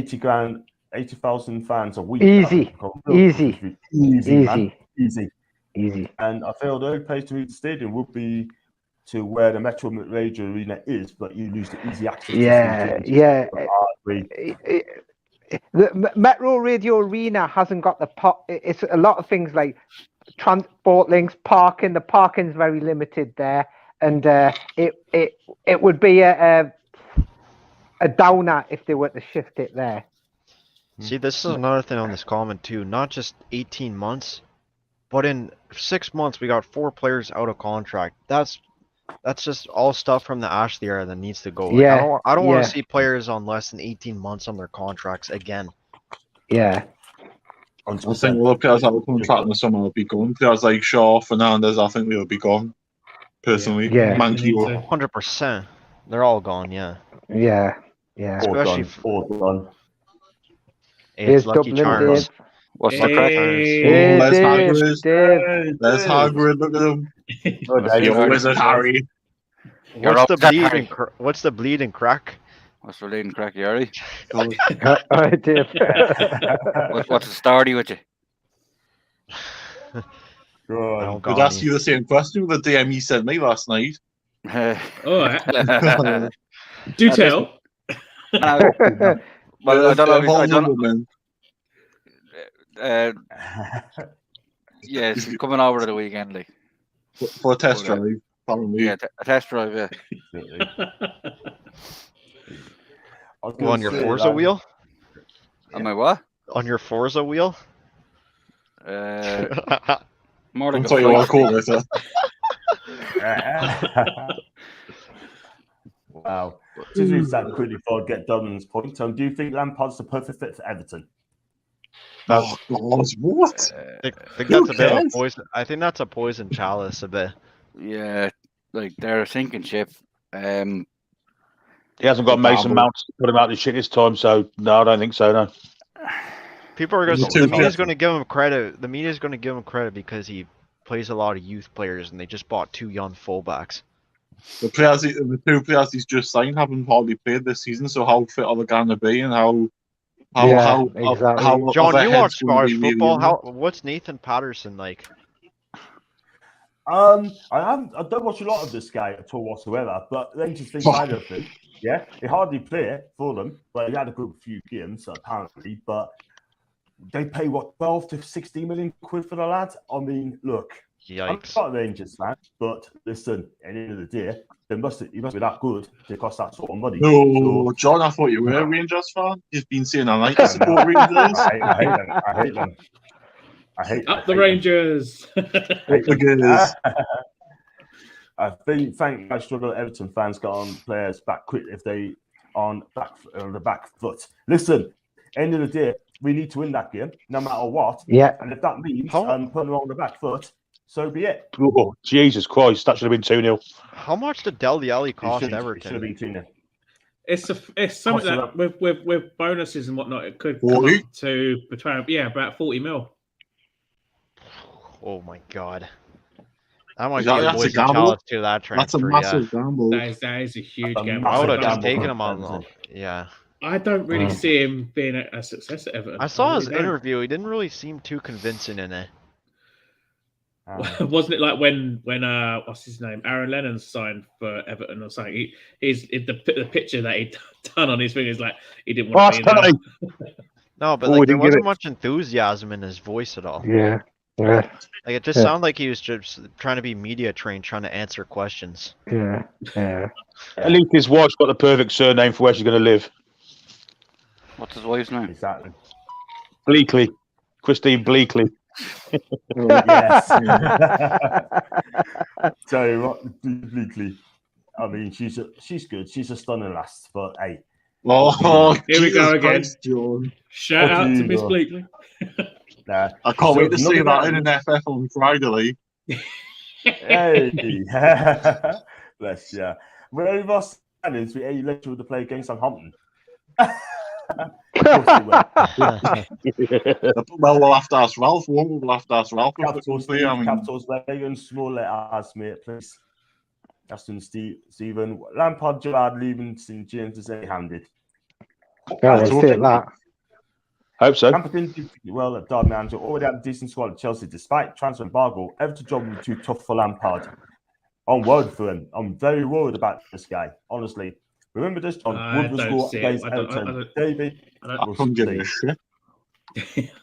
80,000 fans a week. Easy. And I feel the only place to reach the stadium would be to where the Metro Radio Arena is, but you lose the easy access. The Metro Radio Arena hasn't got the it's a lot of things like transport links, parking. The parking's very limited there, and it would be a downer if they were to shift it there. See, this is another thing on this comment too. Not just 18 months, but in 6 months we got 4 players out of contract. That's just all stuff from the Ashley era that needs to go. Like, I don't want to see players on less than 18 months on their contracts again. Yeah. I think all the players that were contract in the summer will be gone. Players like Shaw, Fernandez, I think they'll be gone. Personally, Mankey, 100%. They're all gone. Yeah. Especially all gone. It's Lucky Charms. What's the crack? There's Hagrid. Look at him. You're Wizard Harry. What's the bleed and crack? What's the bleeding crack, Yari? What's the story with you? I'd ask you the same question with the DM you sent me last night. Do tell. Well, I don't know. Yeah, it's coming over the weekend, like for a test drive. Probably. Yeah, a test drive. Yeah. On your Forza wheel? On my what? On your Forza wheel? I'll More like tell you what I call it. Wow. to do that quickly before I get Dublin's point. Do you think Lampard's the perfect fit for Everton? Oh God, what? I think Who that's a bit of a cares? poison. I think that's a poison chalice a bit. Yeah, like they're a sinking ship. He hasn't got The Mason gamble. Mount to put him out of shit this time, so no, I don't think so. No. People are going The to. two The media's players- going to give him credit. The media's going to give him credit because he plays a lot of youth players, and they just bought 2 young fullbacks. The two players he's just signed haven't hardly played this season. So how fit are they going to be, and how exactly. John, their you heads watch gonna be Scottish really football. in How? What's Nathan Patterson like? I don't watch a lot of this guy at all whatsoever, but the interesting side of him, yeah, he hardly played for them, but he had a good few games apparently. But they pay what 12 to 16 million quid for the lad. I mean, look, I'm Yikes! not a Rangers fan, but listen, at the end of the day, he must be that good to cost that sort of money. No, John, I thought you were a Rangers fan. You've been saying I like to support Rangers. I hate them. Up the Rangers. I think I struggle. Everton fans got on players back quick if they on the back foot. Listen, end of the day, we need to win that game no matter what. Yeah. And if that means putting them on the back foot, so be it. Oh, Jesus Christ, that should have been 2-0. How much did Dele Alli cost It should Everton? have been 2-0. It's something that with bonuses and whatnot, it could come 40? up to between about 40 mil. Oh my God! That might be That's a a poison gamble. chalice to that That's a transfer. massive gamble. That is a huge That's a gamble. I would have massive just gamble taken for him on. Everton. Yeah. I don't really see him being a success at Everton. I saw his really don't. interview. He didn't really seem too convincing in it. Wasn't it like when what's his name, Aaron Lennon signed for Everton or something? The picture that he'd done on his thing is like he didn't want to be in there. No, but Oh, like we there didn't give wasn't it- much enthusiasm in his voice at all. Yeah. Like it just Yeah. sounded like he was just trying to be media trained, trying to answer questions. Yeah. At least his wife's got the perfect surname for where she's going to live. What's his wife's name? Exactly. Bleakley. Christine Bleakley. Yes. Tell you what, bleakly. I mean, she's good. She's a stunning lass, but hey. Oh, Here we go Jesus again. Christ, John. Shout out to you Miss go. Bleakley. Nah. I can't wait to see another that in an FF on Friday. Hey. Bless you. We're over standings. We elected to play against Southampton. Of course we will. Well, we'll have to ask Ralph. We'll have to ask Ralph. Capitals, Steve, I mean, capitals, Relegation, small letters, mate, please. Aston Stephen, Lampard, Gerrard, leaving St James is handed. Yeah, we'll see that. Hope so. Lampard didn't do well at Derby manager. Already had a decent squad at Chelsea, despite transfer embargo. Everton job will be too tough for Lampard. I'm worried for him. I'm very worried about this guy, honestly. Remember this, John? Wood was scored against Everton. David, I couldn't give a shit.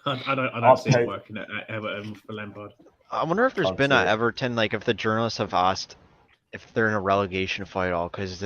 I don't see it working at Everton for Lampard. I wonder if there's I'd been say at it. Everton, like if the journalists have asked if they're in a relegation fight at all, because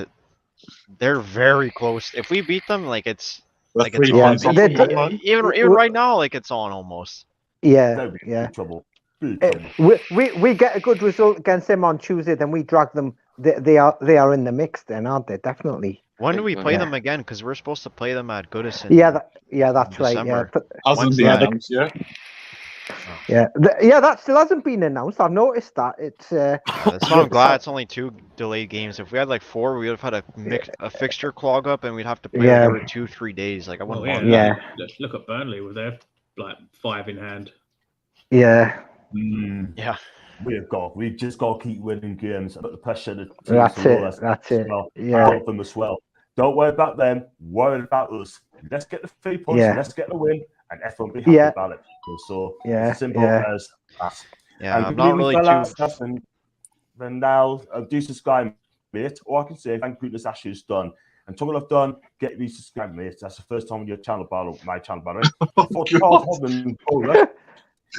they're very close. If we beat them, like it's The like it's 3 on. points off They- the top line. Even right now, like it's on almost. Yeah. they'll be Yeah. in trouble. Big trouble. We get a good result against them on Tuesday, then we drag them. They are in the mix, then, aren't they? Definitely. When do we play Yeah. them again? Because we're supposed to play them at Goodison. That's right. Yeah, December. Hasn't been Yeah, announced yet. that still hasn't been announced. I've noticed that. It's That's why I'm glad it's only 2 delayed games. If we had like 4, we would have had a fixture clog up, and we'd have to play Yeah. like every 2-3 days. Like I Well, wouldn't yeah, want Yeah. Look at Burnley with their like 5 in hand. yeah. Yeah. We've just got to keep winning games. Put the pressure. That's it. That's it. Yeah. Help them as well. Don't worry about them. Worry about us. Let's get the 3 points. Yeah. Let's get the win, and everyone will be happy Yeah. about it. So Yeah, it's as simple yeah. as that. Yeah, And I'm believe not me, really fellas, too. that's then now do subscribe, mate. All I can say, thank goodness Ashley's done. And talking of done, get resubscribed, mate. That's the first time on your channel, my channel, by the way. Before God.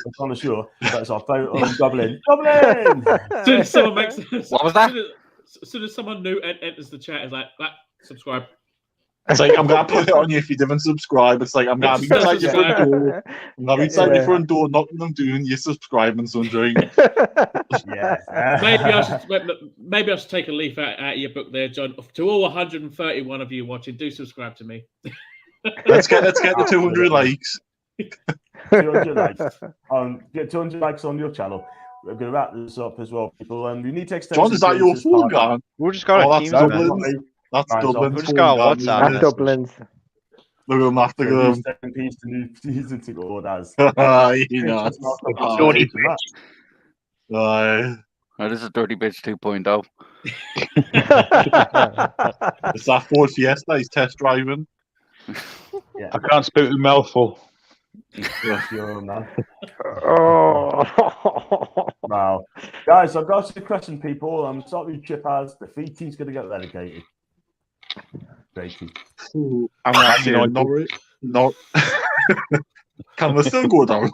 I'm on the show. That's our very own Dublin. Dublin! As soon as someone makes, What was that? As soon as someone new enters the chat, is like subscribe. It's like, I'm going to put it on you if you didn't subscribe. It's like, I'm going to be inside your front door. I'm going to be inside your front door, knocking on doing you subscribing, Sundry. Maybe I should take a leaf out of your book there, John. To all 131 of you watching, do subscribe to me. Let's get the 200 likes. 200 likes. Get 200 likes on your channel. We're going to wrap this up as well, people. And we need to extend. John, is that your phone, Gone? We just got a team. That's Dublin's. We just got a WhatsApp. That's Dublin's. Look at him after them. Second piece to new season to go as. You know. This is Dirty Bitch 2.0. It's that Ford Fiesta he's test driving. Yeah. I can't speak with a mouthful. Sure, man. Oh. Wow. Guys, I've got a question, people. I'm starting with Chip as the 3 teams going to get relegated. I'm going to say Norwich. No. Can we still go down?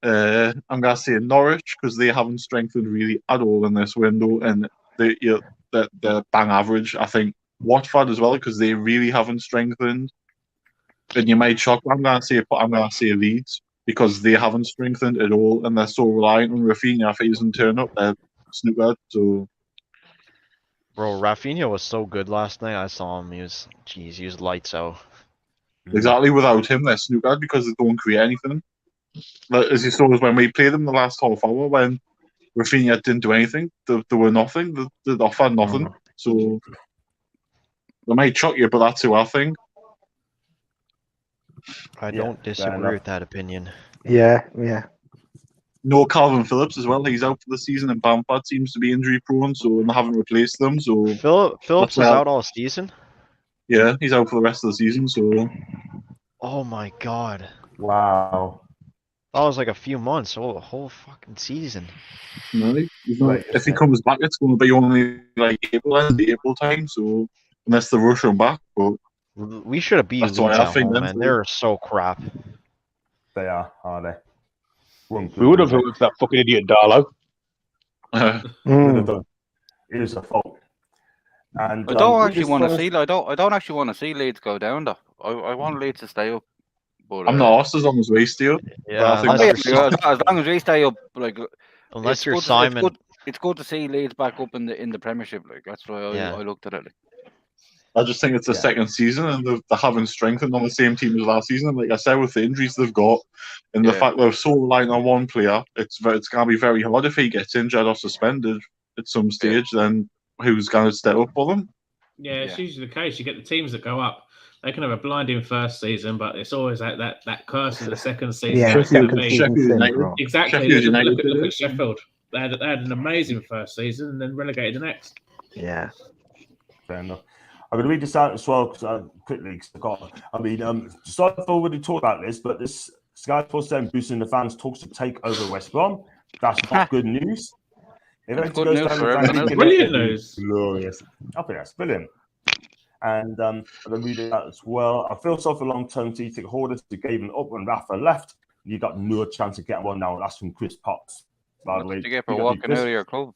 I'm going to say Norwich because they haven't strengthened really at all in this window, and they're bang average. I think Watford as well because they really haven't strengthened. And you might shock. I'm going to say Leeds because they haven't strengthened at all, and they're so reliant on Rafinha. If he doesn't turn up, they're snookered. So, bro, Rafinha was so good last night. I saw him. He was lights out. Exactly. Without him, they're snookered because they don't create anything. As you saw, when we played them the last half hour, when Rafinha didn't do anything, they were nothing. They offered nothing. So they might shock you, but that's who I think. I don't disagree with that opinion. Yeah. No Calvin Phillips as well. He's out for the season, and Bamford seems to be injury prone, so they haven't replaced them. So Phillips is out all season. Yeah, he's out for the rest of the season. So, oh my god! Wow, that was like a few months. Oh, the whole fucking season. No, if he comes back, it's going to be only like April time. So unless they rush him back, but. We should have beat Leeds at home, man. They're so crap. They are they? We would have with that fucking idiot Darlow. It is a fault. And I don't actually want to see. I don't actually want to see Leeds go down though. I want Leeds to stay up. But, I'm not asked as long as we stay up. Yeah, as long as we stay up, like unless you're Simon. It's good to see Leeds back up in the Premiership. Like that's why I looked at it. Like. I just think it's the second season and they haven't strengthened on the same team as last season. Like I said, with the injuries they've got and the fact they're so reliant on one player, it's going to be very hard if he gets injured or suspended at some stage. Then who's going to step up for them? Yeah, it's usually the case. You get the teams that go up. They can have a blinding first season, but it's always that curse of the second season. Yeah, exactly. Sheffield United. Look at Sheffield. They had an amazing first season and then relegated the next. Yeah. Fair enough. I'm going to read this out as well quickly. Sorry if I already talked about this, but this Sky Sports 7 boosting the fans talks to take over West Brom. That's not good news. That's good news for everyone. Brilliant news. Glorious. I think that's brilliant. And I'm going to read it out as well. I feel so for long-term T-Tick holders who gave it up when Rafa left. You got no chance of getting one now. That's from Chris Potts. By the way, you get for walking out of your club?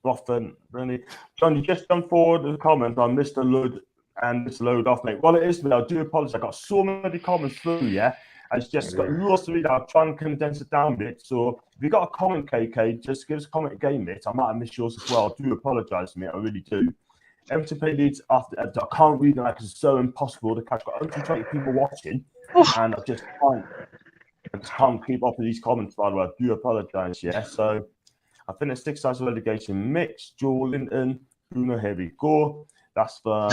Often, really. John, you just jumped forward a comment on Mr. Lud and Mr. Load off, mate. Well, it is, mate. I do apologize. I got so many comments through, yeah. I just got lots to read. I'll try and condense it down a bit. So if you got a comment, KK, just give us a comment again, mate. I might have missed yours as well. I do apologize, mate. I really do. Everton play Leeds after. I can't read that because it's so impossible to catch. I've got 120 people watching, and I just can't keep up with these comments, by the way. I do apologize, yeah. So I finished 6 times relegation mix. Joe Linton, Bruno, here we go. That's for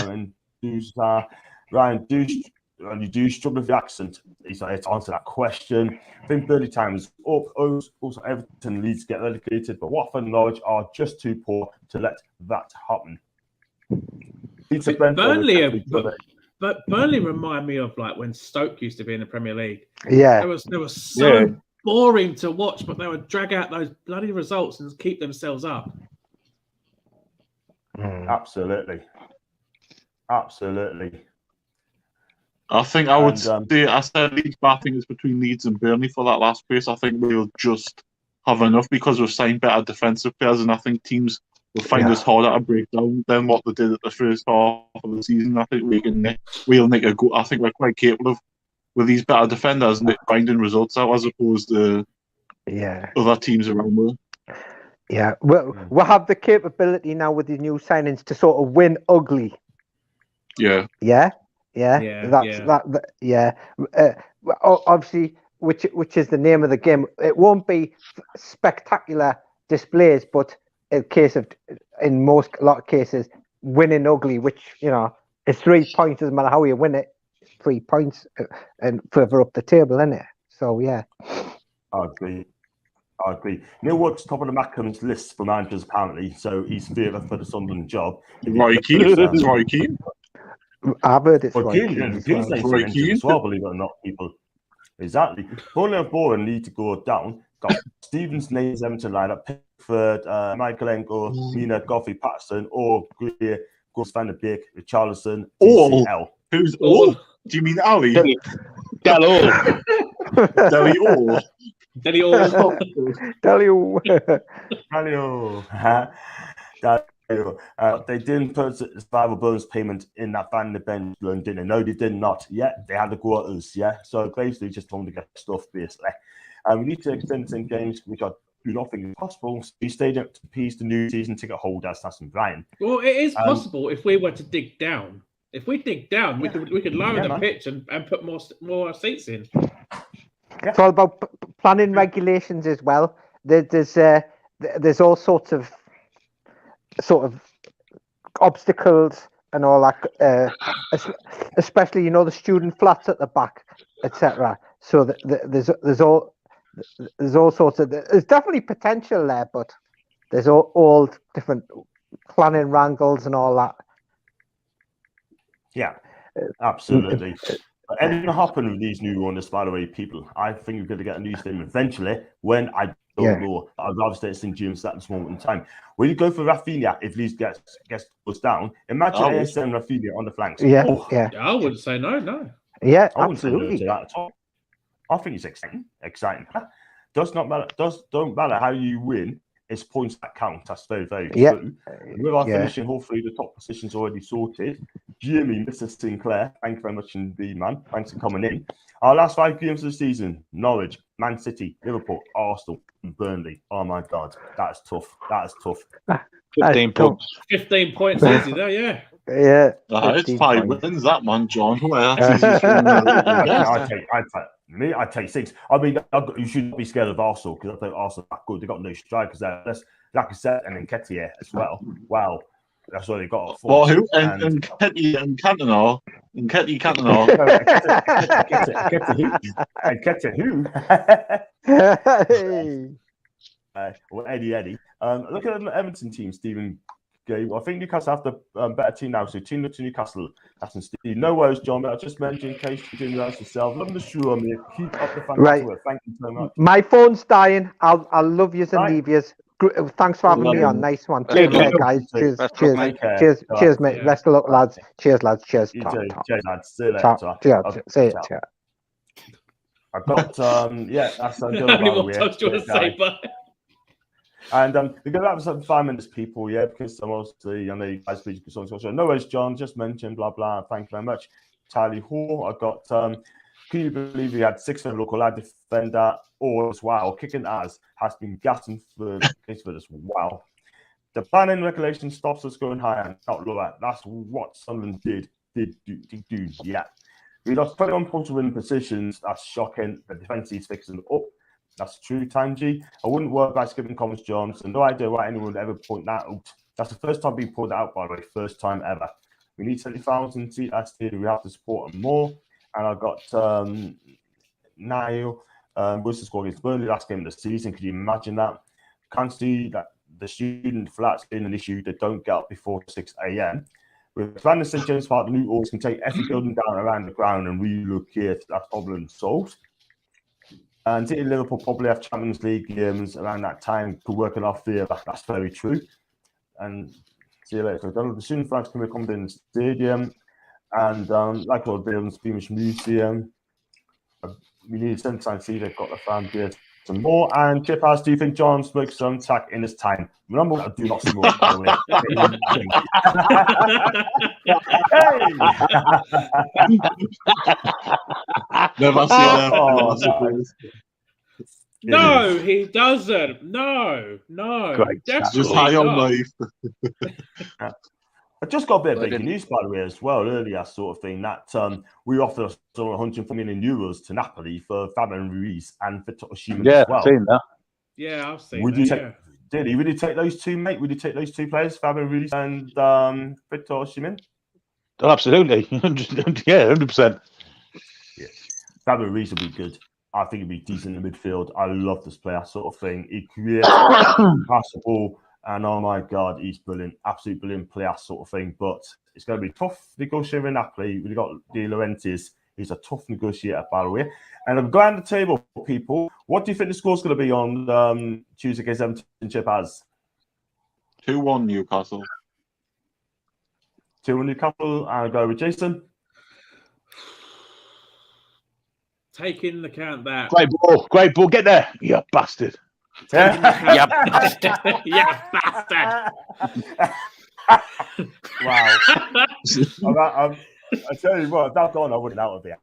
Ryan Douche. You do struggle with the accent. He's like, to answer that question. I think 30 times up. Also, Everton Leeds get relegated, but Watford and Norwich are just too poor to let that happen. Burnley remind me of like when Stoke used to be in the Premier League. Yeah, they were so boring to watch, but they would drag out those bloody results and keep themselves up. Absolutely. I think I would say I said Leeds, but I think it's between Leeds and Burnley for that last place. I think we'll just have enough because we've signed better defensive players, and I think teams will find us harder to break down than what they did at the first half of the season. I think we'll make a go. I think we're quite capable of, with these better defenders, finding results out as opposed to other teams around there. Yeah, we'll have the capability now with the new signings to sort of win ugly. Yeah. Obviously, which is the name of the game. It won't be spectacular displays, but in a lot of cases, winning ugly, which is 3 points. Doesn't matter how you win it, 3 points and further up the table, isn't it? So yeah, I agree. You know what's top of the Mackham's list for managers apparently? So he's favourite for the Sunderland job. Roy Keane. It's Roy Keane. I've heard it's Roy Keane. Roy Keane as well, believe it or not, people. Exactly. Burnley and Bowen need to go down. Got Stevens' names Everton lineup, Pickford, Michael Engel, Mina, Goffey, Patterson, or Greer, Gus van der Beek, Richarlison, DCL. Who's all? Do you mean Ali? Deli All. They didn't put survival bonus payment in that Van der Bench loan, didn't they? No, they did not. Yeah, they had the quarters. Yeah, so basically just wanted to get stuff basically. We need to extend some games which I do not think is possible. So we stayed up to appease the new season ticket holders, that's Brian. Well, it is possible if we were to dig down. If we dig down, we could lower the pitch and put more seats in. It's all about planning regulations as well. There's all sorts of obstacles and all that, especially the student flats at the back, etc. So there's all sorts of. There's definitely potential there, but there's all different planning wrangles and all that. Yeah, absolutely. Anything will happen with these new owners, by the way, people. I think we're going to get a new system eventually. When I don't know, I'd rather stay at St. James at this moment in time. When you go for Rafinha, if Leeds goes down, imagine ASM and Rafinha on the flanks. Yeah, I wouldn't say no. Yeah, I wouldn't absolutely. say no to that at all. I think it's exciting. Don't matter how you win. It's points that count. That's very, very true. With our finishing, hopefully the top position's already sorted. Jimmy, Mr. Sinclair, thank you very much indeed, man. Thanks for coming in. Our last 5 games of the season: Norwich, Man City, Liverpool, Arsenal, and Burnley. Oh my God, that's tough. 15 points. 15 points easy there, yeah. Yeah, it's 5 wins, that man, John. I'd take 6. I mean, you shouldn't be scared of Arsenal because I think Arsenal are good. They've got no strikers there. That's Lacazette and Enquiry as well. Wow, that's what they got. Well, who? Enquiry and Cantona. Enquiry, Cantona. Enquiry who? Well, Eddie. Look at the Everton team, Stephen. I think Newcastle have the better team now, so 2-0 to Newcastle. That's in Steve. No worries, John, but I just mentioned in case you didn't realize yourself. Love the shoe on me. Keep up the fantastic work. Thank you so much. My phone's dying. I'll love yous and leave yous. Thanks for having me on. Nice one. Take care, guys. Cheers, mate. Best of luck, lads. Cheers, lads. Cheers. Cheers, lads. See you later. See you. I've got that's How many more times do you want to say bye? And we're going to have 5 minutes, people, because I'm obviously, I know you guys speak so no worries, John, just mentioned, blah, blah, thank you very much. Charlie Hall, I got, can you believe we had 6 local lad defender, wow, kicking ass, has been gassing for this, wow. The planning regulation stops us going higher, not lower. That's what Sunderland did do, yeah. We lost 21 points to win positions, that's shocking. The defence is fixing up. That's true, Tanji. I wouldn't worry about skipping comments, Johnson. No idea why anyone would ever point that out. That's the first time being pulled out, by the way. First time ever. We need 70,000 seat last year. We have to support them more. And I got Niall Wilson scored against Burnley last game of the season. Could you imagine that? Can't see that the student flats being an issue. They don't get up before 6 a.m. With planning St. James Park, the new owners can take every building down around the ground and relocate. That problem solved. And City and Liverpool probably have Champions League games around that time. Could work in our favour. That's very true. And see you later. The student flags can be accommodated in the stadium. And like all buildings, Beamish Museum. We need 79 seat. They've got the fan base. some more. And Chip asks, do you think John smoked some tack in his time? Remember, I do not smoke, by the way. Never seen that. No, he doesn't. No. Great. Just high on life. I just got a bit of breaking news, by the way, as well, earlier, sort of thing, that we offered some 104 million euros to Napoli for Fabian Ruiz and for Osimhen as well. I've seen that. Yeah, I've seen Would that. you take, Did he really take those two, mate? Would you take those two players, Fabian Ruiz and Victor Osimhen? Oh, absolutely. 100%. Yeah. Fabian Ruiz would be good. I think he'd be decent in the midfield. I love this player, sort of thing. He creates pass the ball. And oh my God, he's brilliant, absolute brilliant player, sort of thing. But it's going to be tough negotiating with Napoli. We've got De Laurentiis. He's a tough negotiator, by the way. And I'm going to the table, people. What do you think the score's going to be on Tuesday against Everton? Chip as 2-1 Newcastle. 2-1 Newcastle. I'll go with Jason. Take into account that. Great ball. Get there, you bastard. Yeah, bastard. Yeah, bastard. Wow. I tell you what, if that's gone, I wouldn't out of here.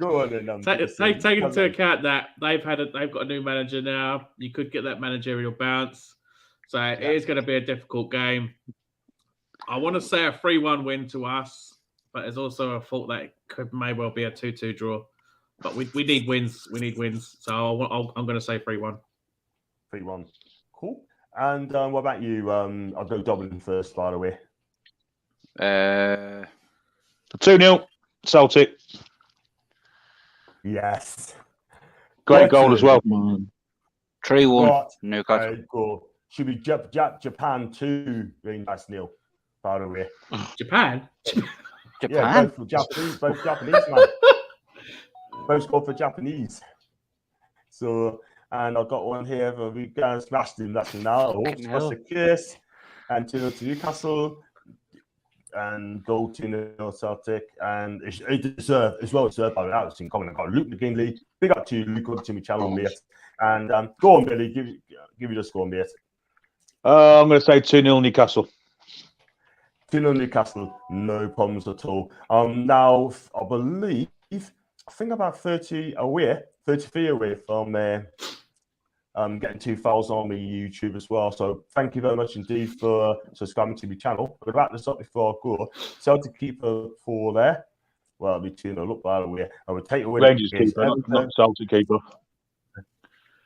Go on then. Take into account that they've got a new manager now. You could get that managerial bounce. So it is going to be a difficult game. I want to say a 3-1 win to us, but there's also a thought that it may well be a 2-2 draw. But we need wins. We need wins. So I'm going to say 3-1. 3-1. Cool. And what about you? I'll go Dublin first, by the way. 2-0 Celtic. Yes. Great goal as well. 3-1 Newcastle. Goal. Should be Japan 2, Rangers 0, by the way. Japan? Yeah, both Japanese, man. Both scored for Japanese. So, and I've got one here for we guys smashed him. That's now. That's a kiss. And 2-0 to Newcastle. And goal 2-0 Celtic. And it deserved, as well deserved by the out in common. I've got Luke McGinley. Big up to you, Luke, on Timmy channel, mate. And go on, Billy. Give you the score, mate. I'm going to say 2-0 Newcastle. 2-0 Newcastle. No problems at all. Now, I believe, I think about 33 away from getting 2 fouls on my YouTube as well. So thank you very much indeed for subscribing to my channel. I'll wrap this up before I go. Celtic keeper 4 there. Well, it'll be 2-0. Look, by the way, I would take away Rangers keeper, not Celtic keeper.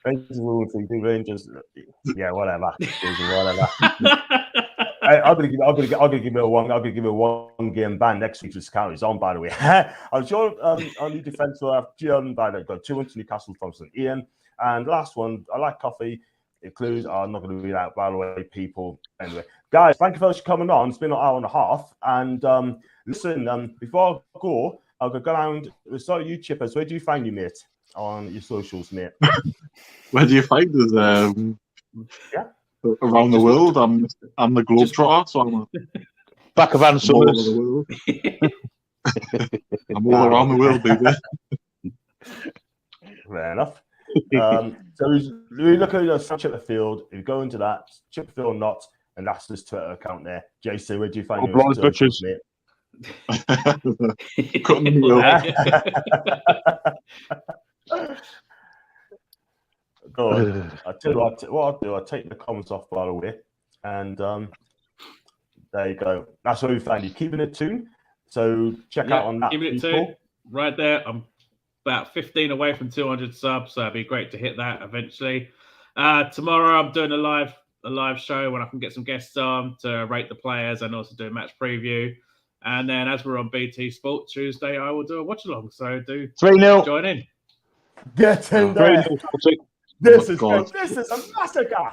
Rangers. Yeah, whatever. I'm gonna give it a one game ban next week. This count is on, by the way. I'm sure our new defence will have Kieran by the got 2 into Newcastle from St. Ian. And last one, I like coffee. Includes I'm not going to read out, by the way, people. Anyway, guys, thank you for coming on. It's been an hour and a half. And listen, before I go, I'll go around. We'll start with you, Chippers. Where do you find you, mate, on your socials, mate? Where do you find us? Around the world. I'm the globetrotter, so I'm back of Ann Summers. I'm all around the world, baby. Fair enough. So we look at Chipperfield. If you go into that, Chipperfield not, and that's his Twitter account there. Jason, where do you find your socials, mate? Cutting the wheel. God, I tell you what I'll do. I'll take the comments off, by the way, and there you go. That's where we find you. Keeping it Toon. So check out on that. Keeping it Toon. Right there. I'm about 15 away from 200 subs, so it'd be great to hit that eventually. Tomorrow I'm doing a live show when I can get some guests on to rate the players and also do a match preview. And then as we're on BT Sport Tuesday, I will do a watch along. So do 3-0. Join in. Get in there. This is a massacre.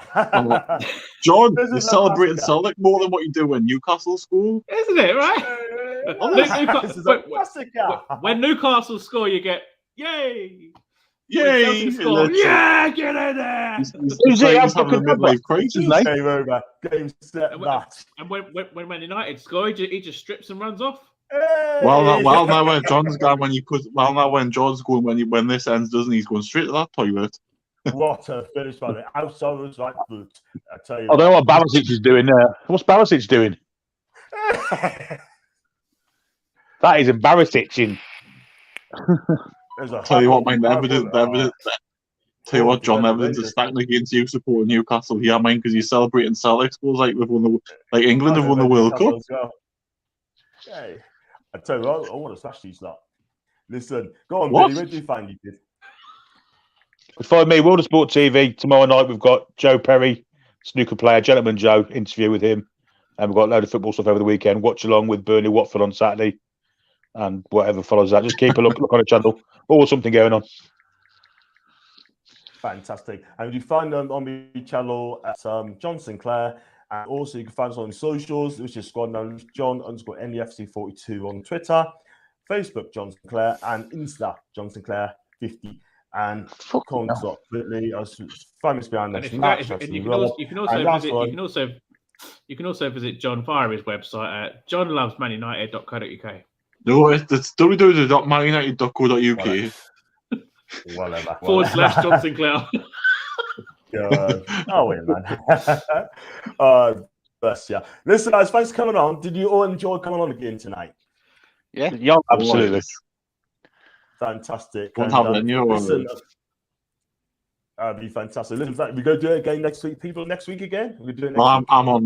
John, you're celebrating Celtic more than what you do when Newcastle score. Isn't it, right? This is a massacre. When Newcastle score, you get, yay! Yay! Yeah, get in there! He's having a midlife crisis. Game over. Game set, match. And when Man United score, he just strips and runs off. Well, now John's going when John's going when this ends, doesn't he? He's going straight to that toilet. What a finish by the outside of his right foot. I tell you. I don't know what Barisic is doing there. What's Barisic doing? That is embarrassing. Tell you what, mate, evidence. Tell you what, John, evidence is stacking against you supporting Newcastle here, mate, because you're celebrating Celtics goals like we've won England have won the World Cup. Hey, I tell you what, I want to smash these lot. Listen, go on, What? Billy. Where do you find you, kid? Follow me, World of Sport TV. Tomorrow night we've got Joe Perry, snooker player, Gentleman Joe, interview with him. And we've got a load of football stuff over the weekend. Watch along with Burnley Watford on Saturday. And whatever follows that. Just keep a look on the channel. Always something going on. Fantastic. And you find them on the channel at John Sinclair. And also you can find us on socials, which is John_NEFC42 on Twitter, Facebook John Sinclair, and Insta John Sinclair 50. And comments up quickly. I was 5 minutes behind next match. You can also visit John via his website at johnlovesmanunited.co.uk. No, it's www.manunited.co.uk. Whatever. / John Sinclair. Oh, wait, man. Bless you. Listen, guys, thanks for coming on. Did you all enjoy coming on again tonight? Yeah, absolutely. Fantastic. Won't have it listen, that'd be fantastic. Listen, we go do it again next week. People, next week again? We do it next week? I'm on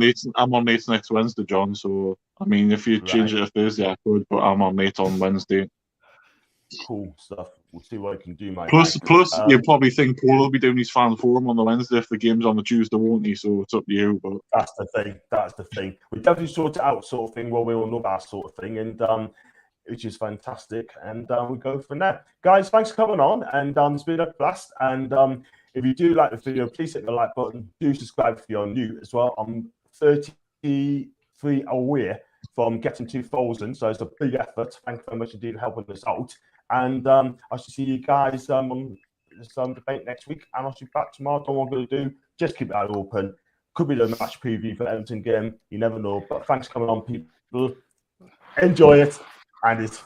mates next Wednesday, John. So I mean, if you change it to Thursday, I could, but I'm on mate on Wednesday. Cool stuff. We'll see what I can do, mate. Plus, you probably think Paul will be doing his fan forum on the Wednesday if the game's on the Tuesday, won't he? So it's up to you. But that's the thing. We definitely sort it out, sort of thing. Well, we all know that sort of thing, and which is fantastic. And we go from there, guys. Thanks for coming on, and it's been a blast. And if you do like the video, please hit the like button. Do subscribe if you're new as well. I'm 33 away from getting 2,000, so it's a big effort. Thank you very much indeed for helping us out. And I shall see you guys on some debate next week. And I'll see you back tomorrow. Don't know what I'm going to do. Just keep it out open. Could be the match preview for Everton game. You never know. But thanks for coming on, people. Enjoy it. And it's